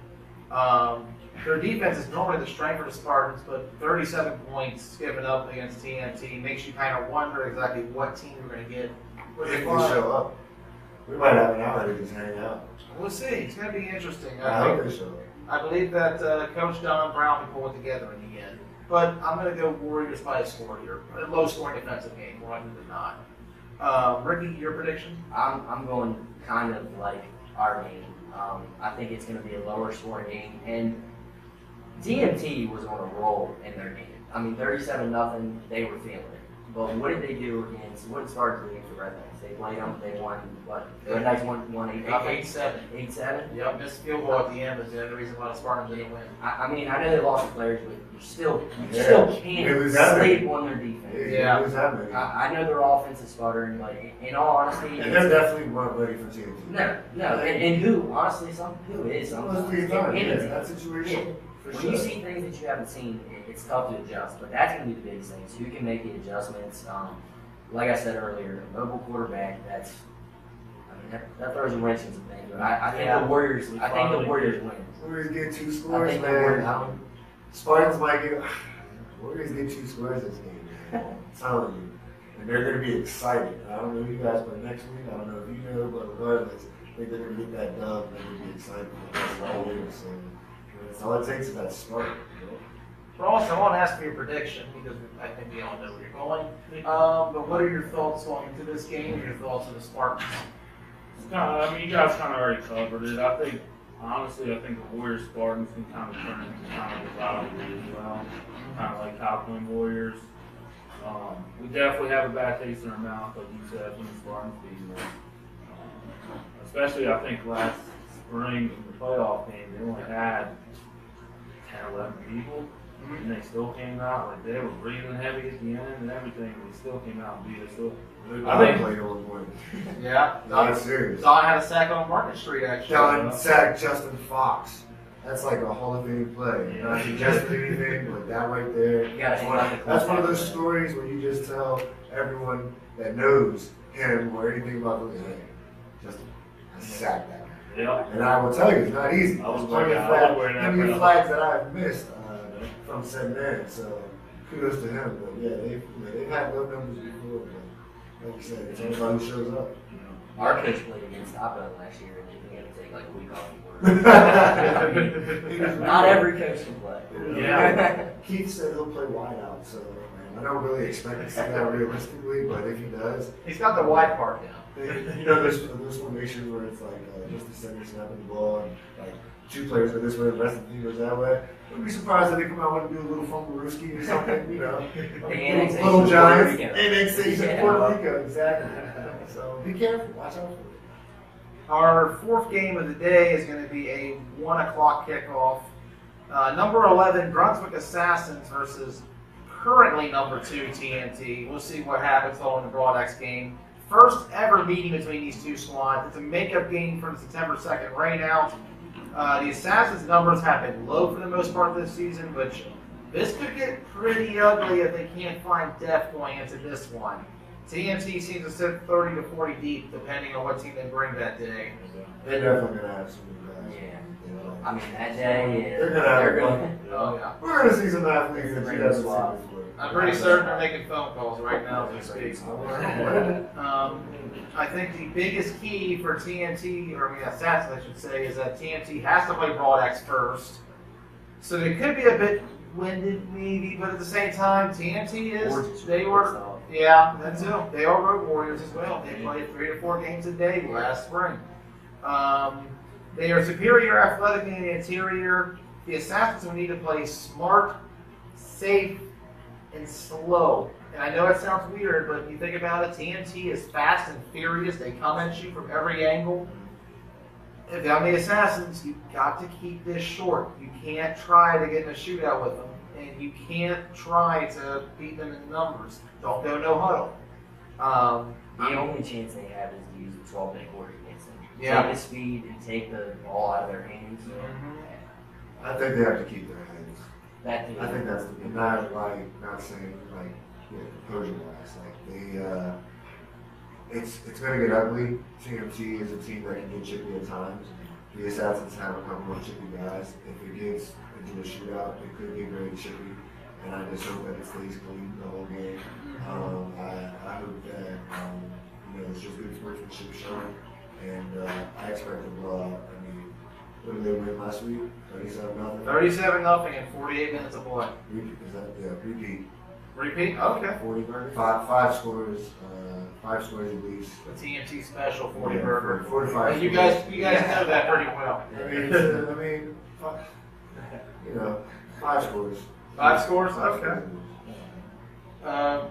Their defense is normally the strength of the Spartans, but 37 points given up against TNT makes you kind of wonder exactly what team you're going to get. If they show up, we might have an hour to just hang out. We'll see. It's going to be interesting. I hope they show up. I believe that Coach Don Brown can pull it together in the end. But I'm going to go Warriors by a score here. A low-scoring defensive game, more often than not. Ricky, your prediction? I'm going kind of like our game. I think it's going to be a lower scoring game. And TNT was on a roll in their game. I mean, 37-0, they were feeling it. But what did they do against, what did Spartans do against the Red Knights? They played them, they won, what? The Red Knights won 8-7. 8-7? Yep, missed field goal at the end was the other reason why the Spartans didn't win. I mean, I know they lost the players, but you still It can't was that sleep on their defense. Yeah. It was happening. I know their offense is sputtering, but in all honesty, And they're definitely not ready for TNT. no, and who, honestly, who is Let's be honest, sometimes. that situation. For When sure. you see things that you haven't seen, it's tough to adjust, but that's going to be the biggest thing. So who can make the adjustments? Like I said earlier, a mobile quarterback, that throws a wrench into things. But I think the Warriors. I think the Warriors win. Warriors get 2 I scores, think the Warriors. man. Spartans might get. Warriors get 2 scores this game, man. I'm telling you. And they're going to be excited. I don't know if you guys play next week. I don't know if you know, but regardless, I think they're going to get that dub and they're going to be excited for the rest of the year. So that's all it takes is that spark. You know? Ross, I want to ask for your prediction because I think we all know where you're going. But what are your thoughts going into this game and your thoughts on the Spartans? I mean, you guys kind of already covered it. I think, honestly, I think the Warriors Spartans can kind of turn into kind of a rivalry as well. Kind of like Copland Warriors. We definitely have a bad taste in our mouth, like you said, when the Spartans beat us. Especially, I think, last spring in the playoff game, they only had 10, 11 people. And they still came out, like they were breathing heavy at the end and everything, and they still came out and beat us. So, I think played on point. Yeah. Not serious. Don had a sack on Market Street, actually. Don sacked Justin Fox. That's like a Hall of Fame play. Yeah. Not suggesting anything, but that right there. You gotta hang out the That's one of those close. stories where you just tell everyone that knows him or anything about the game. Justin, I sacked that guy. yeah. And I will tell you, it's not easy. I was There's plenty wearing of that- I was flags, wearing that plenty of for- flags that I've missed from said man. So kudos to him. But yeah, they've had low numbers before. But like you said, it's all about who shows up. Our coach played against Oppo last year, and he had to take like a week off. Not every coach can play. Yeah. Keith said he'll play wide out, so I don't really expect to see that realistically, but if he does, He's got the wide part now. you know, there's formations where it's like just the center snapping the ball, and like 2 players go this way, the rest of the team goes that way. Wouldn't be surprised if they come out and do a little Funkarooski or something, you know. The annexation Little of Giants, Puerto Rico. annexation Yeah. of Puerto Rico, exactly. So be careful, watch out for it. Our 4th game of the day is going to be a 1 o'clock kickoff. Number 11, Brunswick Assassins versus currently number 2, TNT. We'll see what happens following the Broadex game. First ever meeting between these 2 squads. It's a makeup game for the September 2nd rainout. The Assassins' numbers have been low for the most part this season, but this could get pretty ugly if they can't find depth going into this one. TNT seems to sit 30 to 40 deep, depending on what team they bring that day. They're definitely gonna have some new guys. Yeah. I mean, that day, They're gonna have gonna. Oh, yeah. We're gonna see some athletes that you haven't seen before. I'm pretty certain they're making phone calls right now as we speak. I think the biggest key for TNT, or Assassins I should say, is that TNT has to play Broadex first. So they could be a bit winded maybe, but at the same time, TNT is, they were, yeah, that's it. They are road warriors as well. They played 3 to 4 games a day last spring. They are superior athletically in the interior. The Assassins will need to play smart, safe, and slow. And I know it sounds weird, but if you think about it, TNT is fast and furious. They come at you from every angle. If I'm the Assassins, you've got to keep this short. You can't try to get in a shootout with them, and you can't try to beat them in numbers. Don't go no huddle. The only chance they have is to use the 12-minute quarter against them. Yeah. Take the speed and take the ball out of their hands. I think they have to keep their hands. That I think that's the not saying like composure wise. Like it's gonna get ugly. TMT is a team that can get chippy at times. The Assassins have a couple of chippy guys. If it gets into a shootout, it could get very chippy. And I just hope that it stays clean the whole game. I hope that it's just good sportsmanship shown. And I expect a blowout. I mean, what did they win last week? 37-0. 37-0 in 48 minutes of play. Is that repeat? Repeat? Okay. 40 burger. Five scores. 5 scores at least. The TNT special 40 Yeah, burger. 45. And you guys know that pretty well. I mean, 5 scores. 5 scores? Okay.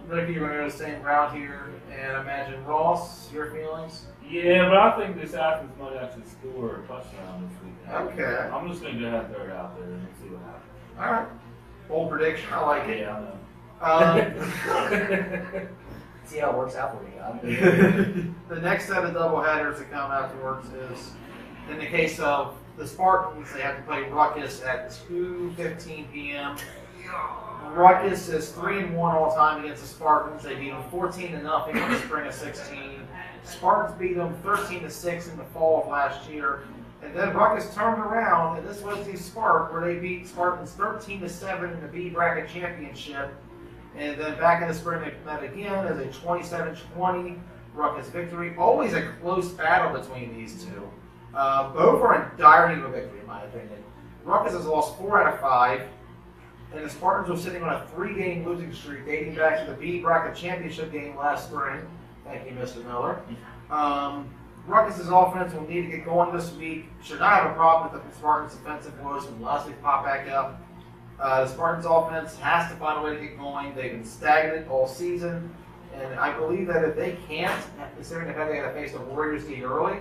Ricky, you're going to go the same route here, and imagine Ross, your feelings? Yeah, but I think the Assassins might actually score a touchdown this weekend. Okay. I'm just going to go ahead and throw it out there and see what happens. All right. Bold prediction. I like it. Yeah, I know. See how it works out for you. The next set of doubleheaders that come afterwards is, in the case of the Spartans, they have to play Ruckus at 2:15 p.m. Ruckus is 3-1 all time against the Spartans. They beat them 14-0 in the spring of 16. Spartans beat them 13-6 in the fall of last year. And then Ruckus turned around, and this was the Spark, where they beat Spartans 13-7 in the B bracket championship. And then back in the spring, they met again as a 27-20 Ruckus victory. Always a close battle between these two. Both are in dire need of victory, in my opinion. Ruckus has lost 4 out of 5, and the Spartans were sitting on a 3-game losing streak dating back to the B bracket championship game last spring. Thank you, Mr. Miller. Ruckus's offense will need to get going this week. Should not have a problem with the Spartans' defensive woes when last week pop back up. The Spartans' offense has to find a way to get going. They've been stagnant all season, and I believe that if they can't, considering the fact they got to face the Warriors team early,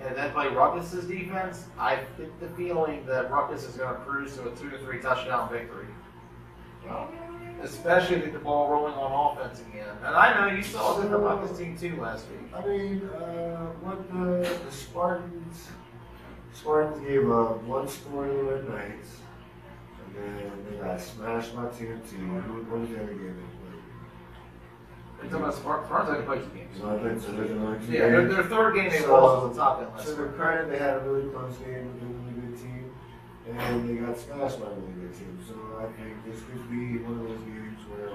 and then play Ruckus's defense, I get the feeling that Ruckus is going to cruise to a 2-3 touchdown victory. Especially with the ball rolling on offense again. And I know you saw it in the Ruckus team too last week. I mean, what the Spartans gave up 1 score at nights, and then they got smashed by TNT. What was the other game they played? You're talking about Spartans had to play 2 games. So I think so. There's another 2 Yeah, games. their third game they So, lost was the top end last To their week. credit, they had a really close game with a really good team, and they got smashed by a really good team. So I think this could be one of those games where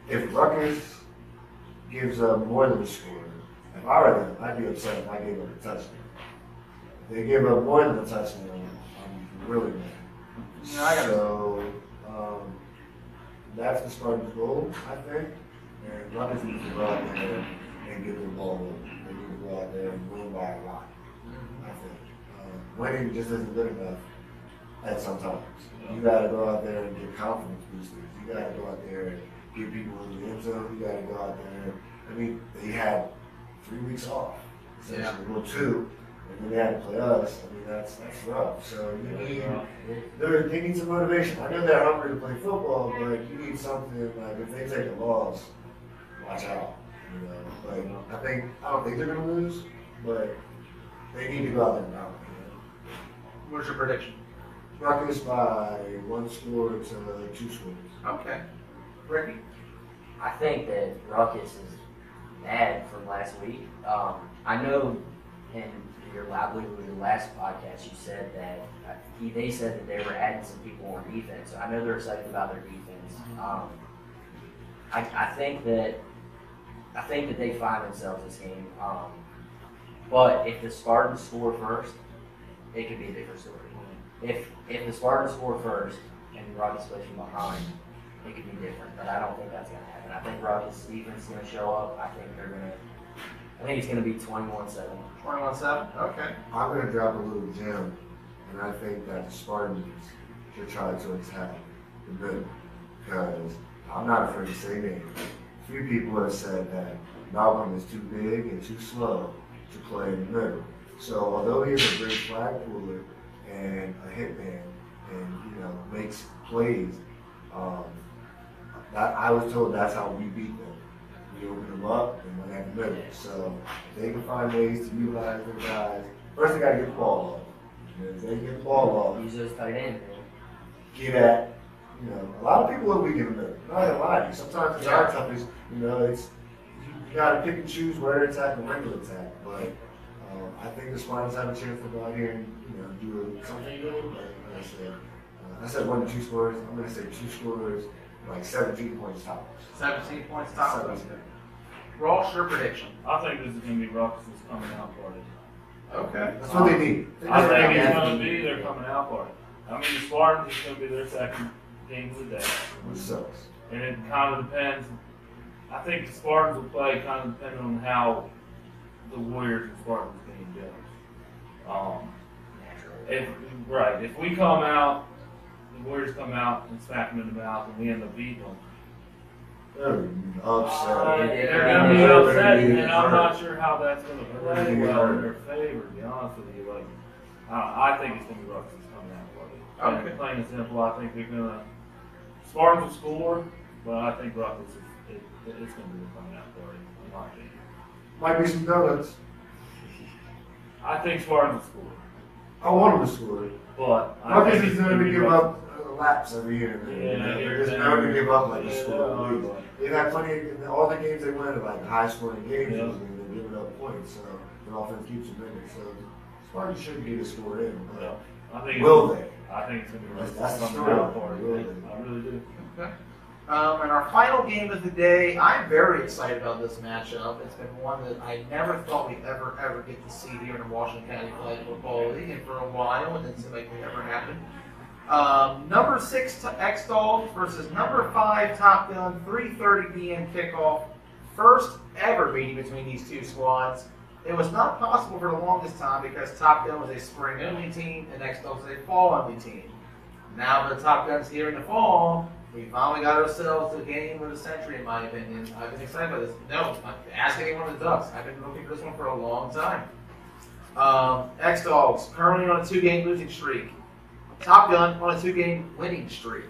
if Ruckus gives up more than a score, if I were them, I'd be upset if I gave up a touchdown. If they give up more than a touchdown, I'm really mad. Yeah, I got it. So that's the Spartans' goal, I think. And Ruckus needs to go out there and get the ball over. They need to go out there and win by a lot, I think. Winning just isn't good enough at some times. You got to go out there and get confidence boosters. You got to go out there and get people in the end zone. You got to go out there. I mean, they had 3 weeks off, essentially, well, 2, and then they had to play us. I mean, that's rough. So they need some motivation. I know they're hungry to play football, but you need something like if they take a loss, watch out. You know, like I don't think they're gonna lose, but they need to go out there and dominate. What's your prediction? Ruckus by 1 score to 2 scores. Okay. Ricky? I think that Ruckus is mad from last week. I know in your last podcast you said that they said that they were adding some people on defense. So I know they're excited about their defense. I think that they find themselves this game. But if the Spartans score first, it could be a different story. If the Spartans score first and Ruckus plays from behind, it could be different. But I don't think that's going to happen. I think Ruckus defense is going to show up. I think it's going to be 21-7. 21-7? Okay. I'm gonna drop a little gem, and I think that the Spartans should try to attack the middle, because I'm not afraid to say names. A few people have said that Malcolm is too big and too slow to play in the middle. So although he is a great flag puller and a hitman, and makes plays, I was told that's how we beat them. We open them up and went at the middle. So if they can find ways to utilize their guys, first they got to get the ball off. And if they get the ball off, Use those tight ends, man. get at, a lot of people are weak in the middle. I'm not gonna lie to you. Sometimes it's our toughest, it's you gotta pick and choose where to attack and when to attack. But I think the Spartans have a chance to go out here and do something good. But like I said 1 to 2 scores. I'm gonna say 2 scores, like 17 points tops. 17 points top. 17. Ross, your prediction. I think this is going to be Ruckus' coming out party. Okay. That's what they need. I think it's going to be their coming out party. I mean, the Spartans is going to be their second game of the day. Which sucks. And it kind of depends. I think the Spartans will play kind of depending on how the Warriors and Spartans game goes. If we come out, the Warriors come out and smack them in the mouth and we end up beating them, They're upset. they're going to be upset, and I'm not sure how that's going to play well in their favor, to be honest with you. I think it's going to be Ruckus coming out party. Okay. Plain and simple, I think they're going to, Spartans will score, but I think Ruckus it's going to be the coming out party, in my opinion. Might be some donuts. I think Spartans will score, I want them to score. but I Ruckus think is it's known going to to be give Ruckus. up laps every year. Yeah, They're just known to give up like a yeah, score. They've had plenty of, all the games they win are like high scoring games. Yeah. They giving up points. So the offense keeps them in it. So Spartans should get a score in. But I think will they? I think it's going to be That's the something story. out for Will it. they? I really do. Okay. And our final game of the day, I'm very excited about this matchup. It's been one that I never thought we'd ever get to see here in the Washington County Flag Football League, and for a while it didn't seem like it ever happened. Number 6 X-Dogs versus number 5 Top Gun, 3:30 p.m. kickoff. First ever meeting between these two squads. It was not possible for the longest time because Top Gun was a spring-only team and X-Dogs was a fall-only team. Now that Top Gun's here in the fall, we finally got ourselves the game of the century, in my opinion. I've been excited about this. No, ask anyone of the Ducks. I've been looking for this one for a long time. X-Dogs currently on a 2-game losing streak. Top Gun on a 2-game winning streak.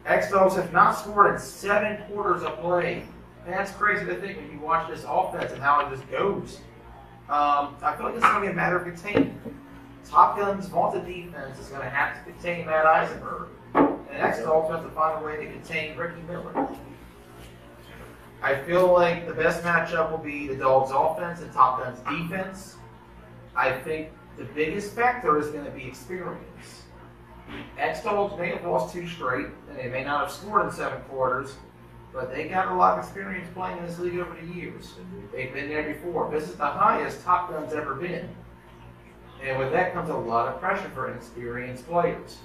X-Dogs have not scored in 7 quarters of play. And that's crazy to think when you watch this offense and how it just goes. I feel like it's going to be a matter of containment. Top Gun's vaunted defense is going to have to contain Matt Eisenberg. And X-Dogs have to find a way to contain Ricky Miller. I feel like the best matchup will be the Dogs' offense and Top Gun's defense. I think the biggest factor is going to be experience. X-Dogs may have lost 2 straight, and they may not have scored in 7 quarters, but they got a lot of experience playing in this league over the years. They've been there before. This is the highest Top Gun's ever been. And with that comes a lot of pressure for inexperienced players.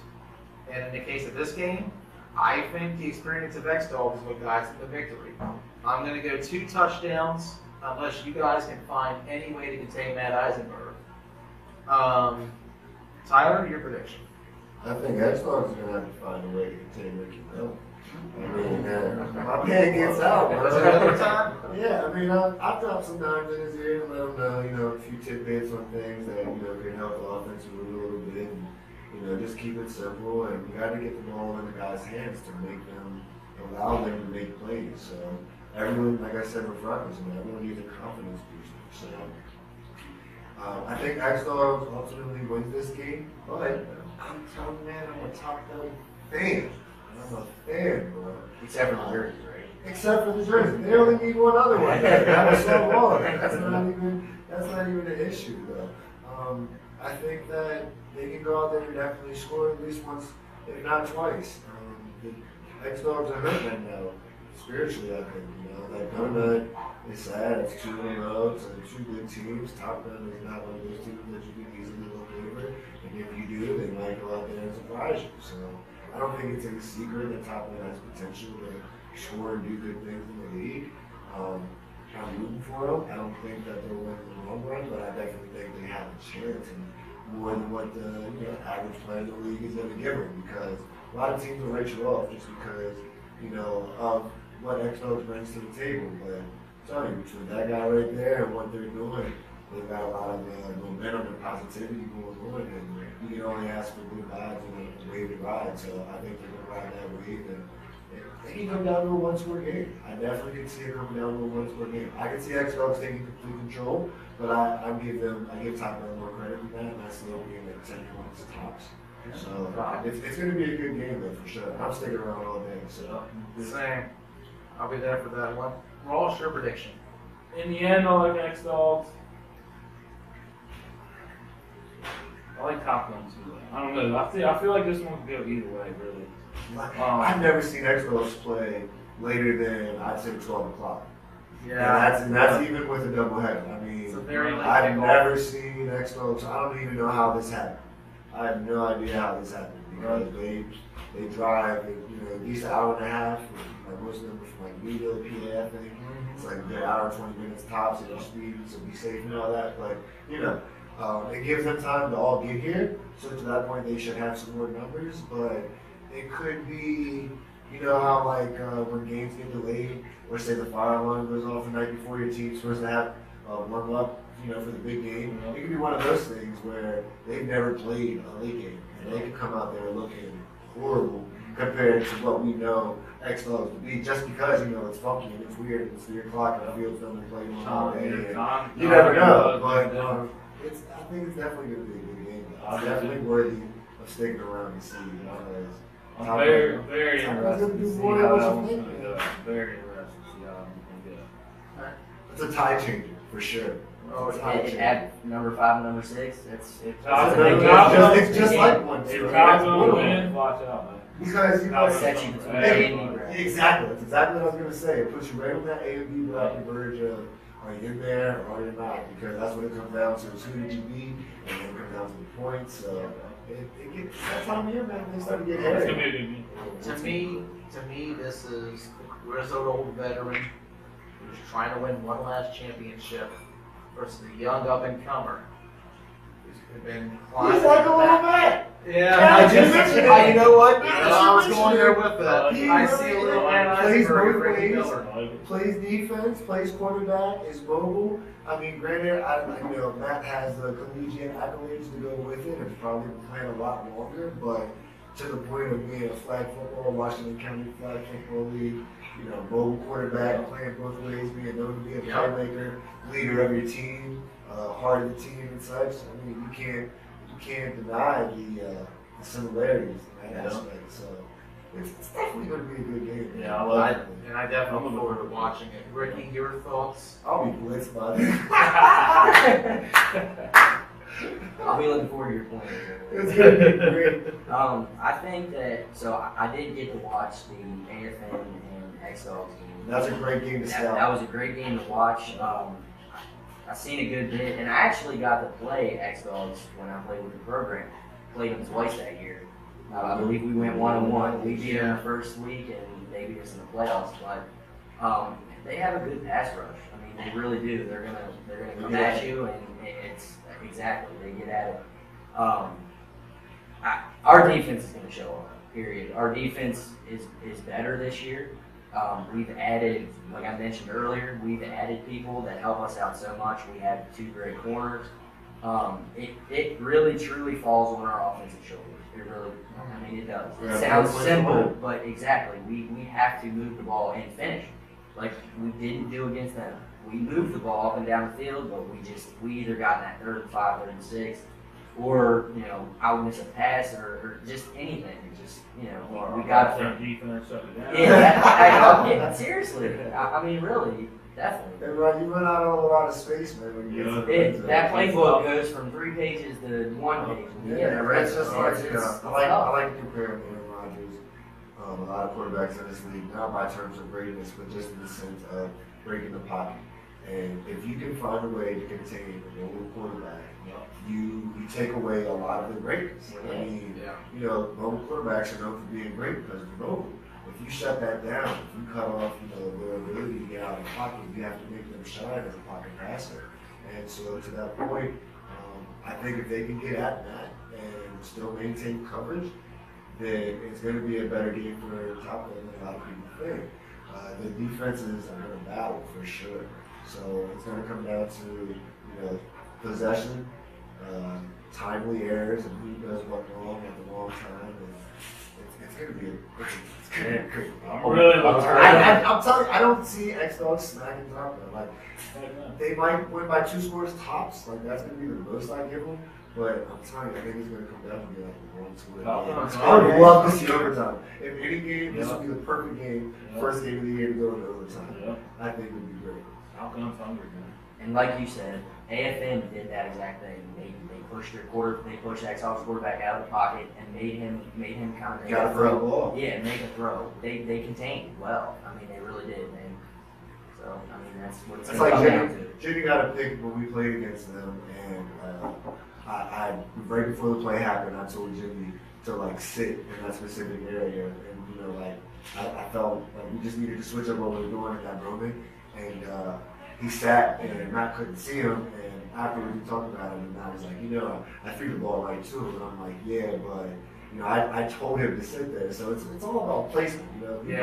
And in the case of this game, I think the experience of X-Dogs is what guides them to victory. I'm going to go 2 touchdowns, unless you guys can find any way to contain Matt Eisenberg. Tyler, your prediction? I think X-Dogs are going to have to find a way to contain Ricky Miller. I mean, my man gets out, bro. Was it another time? Yeah, I mean, I've dropped some dimes in his ear to let him know, a few tidbits on things that, can help the offense move a little bit. And, just keep it simple. And we got to get the ball in the guys' hands to allow them to make plays. So, everyone, like I said with Ruckus, everyone needs a confidence booster. So, I think X-Dogs ultimately wins this game, but I'm telling you, man, I'm a Top Gun fan. I'm a fan, bro. Except for the jersey, right? Except for the jersey. They only need one other one. That was so long. That's not even an issue, though. I think that they can go out there and definitely score at least once, if not twice. The X-Dogs are hurt right now, spiritually, I think. That donut is sad. It's 2 in a row. So 2 good teams. Top Gun is not one of those teams that you can easily look over. And if you do, they might go out there and surprise you. So I don't think it's a secret that Top Gun has potential to score and do good things in the league. I'm rooting for them. I don't think that they'll win in the long run, but I definitely think they have a chance, and more than what the average player in the league is going to give them, because a lot of teams will write you off just because of what X-Dogs brings to the table. But I'm telling you, between that guy right there and what they're doing, they've got a lot of momentum and positivity going on, and you can only ask for good vibes and a wave to ride. So I think they're going to ride that wave, and it can come down to a 1-score game. I definitely can see it coming down to a 1-score game. I can see X-Dogs taking complete control, but I give Top Gun more credit than that, and I see them being like 10 points tops. So it's going to be a good game, though, for sure. I'm sticking around all day. So Same. I'll be there for that one. Ross, your prediction? In the end, I like X-Dogs. I like Top Gun too. I don't know. I feel like this one could go either way, really. I've never seen X-Dogs play later than, I'd say, 12 o'clock. Yeah. And that's even with a doubleheader. I mean, It's a very late I've kickoff. never seen X-Dogs. I don't even know how this happened. I have no idea how this happened, because they drive, at least an hour and a half. Like most of them are from like Louisville, PA, I think. It's like a good hour, 20 minutes tops at your speed, so be safe and all that. But it gives them time to all get here. So to that point, they should have some more numbers. But it could be, how like when games get delayed, or say the fire alarm goes off the night before your team's supposed to have warm up, for the big game. It could be one of those things where they've never played a late game, and they can come out there looking horrible compared to what we know X-Dogs to be, just because it's funky and it's weird and it's 3 o'clock and the field's done been played all day. You never know, but I think it's definitely going to be a good game. It's definitely worthy of sticking around and see. I'm very, very interested to see how that one's going going to go. Very interested to see how that one's going to go. It's a tie changer for sure. Oh, It's high It chance. had number 5 and number 6. It's Top a gun, big top game. gun. It's just like one. If too. Top It's Gun brutal. wins, watch out, man. Because you know, Top it's- Set you between Hey, A and B bracket. exactly. That's exactly what I was gonna say. It puts you right on that A and B bracket verge of are you in there or are you not? Because that's what it comes down to. Who did you beat? And then it comes down to the points. So it gets that time of year, man. They start to get It's gonna hairy. be a good game. To me, this is the grizzled old veteran who's trying to win one last championship versus the young up and comer who's been climbing. He's like a the little back. man. Yeah, I just mentioned it. you know what? Yeah, I was you going mentioned there it. with that. He I see a really little man plays Iceberg, both Ricky ways. Miller. Plays defense, plays quarterback, is mobile. I mean, granted, you know, Matt has the collegiate accolades to go with it. It's probably been playing a lot longer, but to the point of being a flag football, Washington County Flag Football League, you know, mobile quarterback, playing both ways, being known to be a Yep. playmaker, leader of your team, heart of the team and such. I mean, you can't deny the similarities in that Yeah. aspect. So it's definitely going to be a good game. Yeah, I love it. And I definitely look forward to watching it. Ricky, your thoughts? I'll be blitzed by then. I'll be looking forward to your point. It's going to be great. I think that, so I did get to watch the AFN and X-Dogs game. That's a great game to That scout. was a great game to watch. I seen a good bit, and I actually got to play X-Dogs when I played with the program. Played them twice that year. I believe we went 1-1. We beat them the first week, and they beat us in the playoffs. But they have a good pass rush. I mean, they really do. They're gonna come at you, and it's exactly they get at it. Our defense is going to show up. Period. Our defense is better this year. We've added, like I mentioned earlier, we've added people that help us out so much. We have 2 great corners. It really truly falls on our offensive shoulders. It really, I mean, it does. Yeah, It sounds that's simple, what- but exactly, we have to move the ball and finish, like we didn't do against them. We moved the ball up and down the field, but we either got in that 3rd and 5, 3rd and 6, or I would miss a pass or just anything. Just we got their to. defense shut it down. Yeah, seriously. I mean, really, definitely. And you run out of a lot of space, man. When you get to the red zone. That playbook goes from 3 pages to 1 page. When you get in the red it's just zone, like, it's I like tough. to compare him to Aaron Rodgers. A lot of quarterbacks in this league, not by terms of greatness, but just in the sense of breaking the pocket. And if you can find a way to contain a mobile quarterback, you take away a lot of the greatness. I mean, mobile quarterbacks are known for being great because they're mobile. If you shut that down, if you cut off, their ability to get out of the pocket, you have to make them shine as a pocket passer. And so to that point, I think if they can get at that and still maintain coverage, then it's going to be a better game for Top Gun than a lot of people think. The defenses are going to battle for sure. So it's going to come down to possession, timely errors, and who does what wrong at the wrong time. And it's going to be a great. I'm really looking forward to it. I'm telling you, I don't see X-Dogs smacking Top Gun. Like, they might win by 2 scores tops. Like, that's going to be the most I give them. But I'm telling you, I think it's going to come down to be like a 1-2 game. I would love to see overtime. If any game, this would be the perfect game, first game of the year to go into overtime. Yeah. I think it would be great. Falcons hungry, man. And like you said, AFN did that exact thing. They pushed they pushed X-Hawks quarterback out of the pocket and made him kind of Got to throw the ball. Yeah, make a throw. They contained well. I mean, they really did. And so I mean, that's what it's It's going to like come down to. Jimmy got a pick when we played against them, and I right before the play happened, I told Jimmy to like sit in that specific area, and I felt like we just needed to switch up what we were doing at that moment, and he sat and Matt couldn't see him, and afterwards we talked about it, and I was like, I threw the ball right to him, and I'm like, yeah, but I told him to sit there, so it's all about placement, You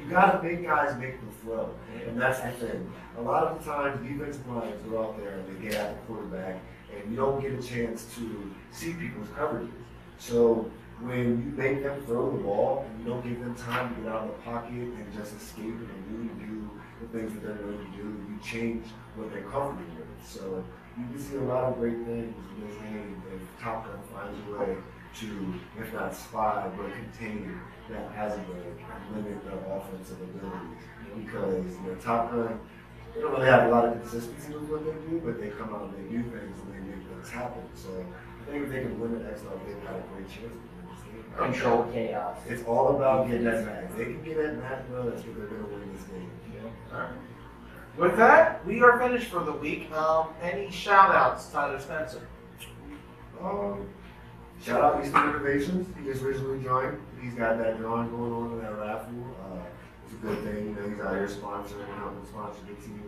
gotta make guys make the throw, and that's the thing. A lot of the times, defensive lines go out there and they get at the quarterback, and you don't get a chance to see people's coverages. So when you make them throw the ball and you don't give them time to get out of the pocket and just escape and really do the things that they're going to do, you change what they're comfortable with. So you can see a lot of great things in this game if Top Gun finds a way to, if not spy, but contain that Hasbro and limit their offensive abilities. Because Top Gun, they don't really have a lot of consistency with what they do, but they come out and they do things and they make things happen. So I think if they can win the X Dog, they've got a great chance to win this game. Controlled chaos. It's all about getting that mat. If they can get that mat, bro, that's what they're going to win this game. All right. With that, we are finished for the week. Any shout outs, Tyler Spencer? Shout out Eastern Innovations. He just recently joined. He's got that drawing going on in that raffle. It's a good thing. You know, he's out here sponsoring and helping sponsor the team.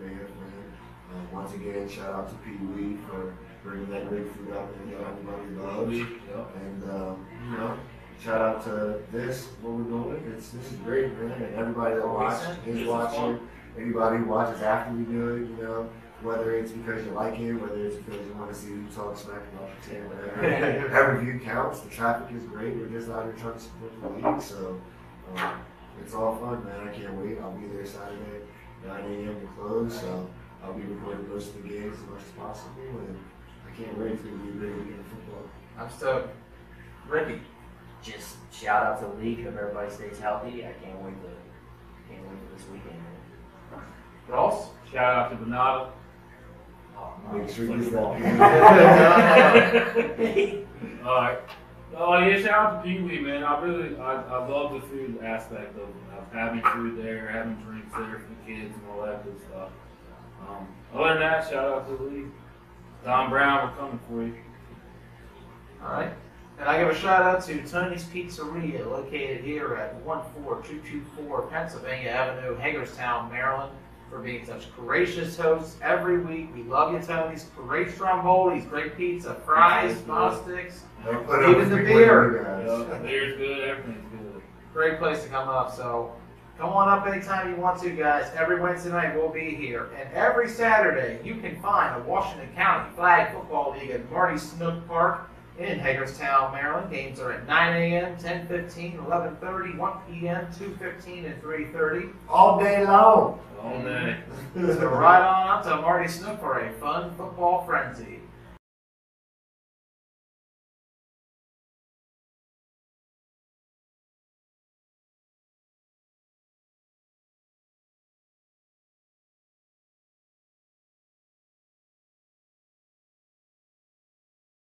Once again, shout out to Pee Wee for bringing that great food out there that everybody loves. And you know, shout out to this, what we're doing. This is great, man. And everybody that watches is watching. Anybody who watches after we do it, you know, whether it's because you like it, whether it's because you want to see who talk smack about the team, whatever. Every view counts. The traffic is great. We're just out here trying to support the league, so it's all fun, man. I can't wait. I'll be there Saturday, 9 a.m. to close, so I'll be recording most of the games as much as possible, and I can't wait. It's going to be a great weekend of football. I'm stoked. Ricky. Just shout out to the league. Hope everybody stays healthy. I can't wait for this weekend. Ross. Shout out to Bernardo. Make sure you get that. Alright. Oh yeah, shout out to Pee Wee, man. I love the food aspect of having food there, having drinks there for the kids and all that good stuff. Other than that, shout out to the league. Don Brown, we're coming for you. Alright. And I give a shout out to Tony's Pizzeria, located here at 14224 Pennsylvania Avenue, Hagerstown, Maryland, for being such gracious hosts every week. We love you, Tony's. Great strombolis, great pizza, fries, pasta sticks, even the beer. The beer's good, everything's good. Great place to come up. So come on up anytime you want to, guys. Every Wednesday night we'll be here. And every Saturday you can find the Washington County Flag Football League at Marty Snook Park in Hagerstown, Maryland. Games are at 9 a.m., 10:15, 11:30, 1 p.m., 2:15, and 3:30. All day long. All day. So ride on up to Marty Snook for a fun football frenzy.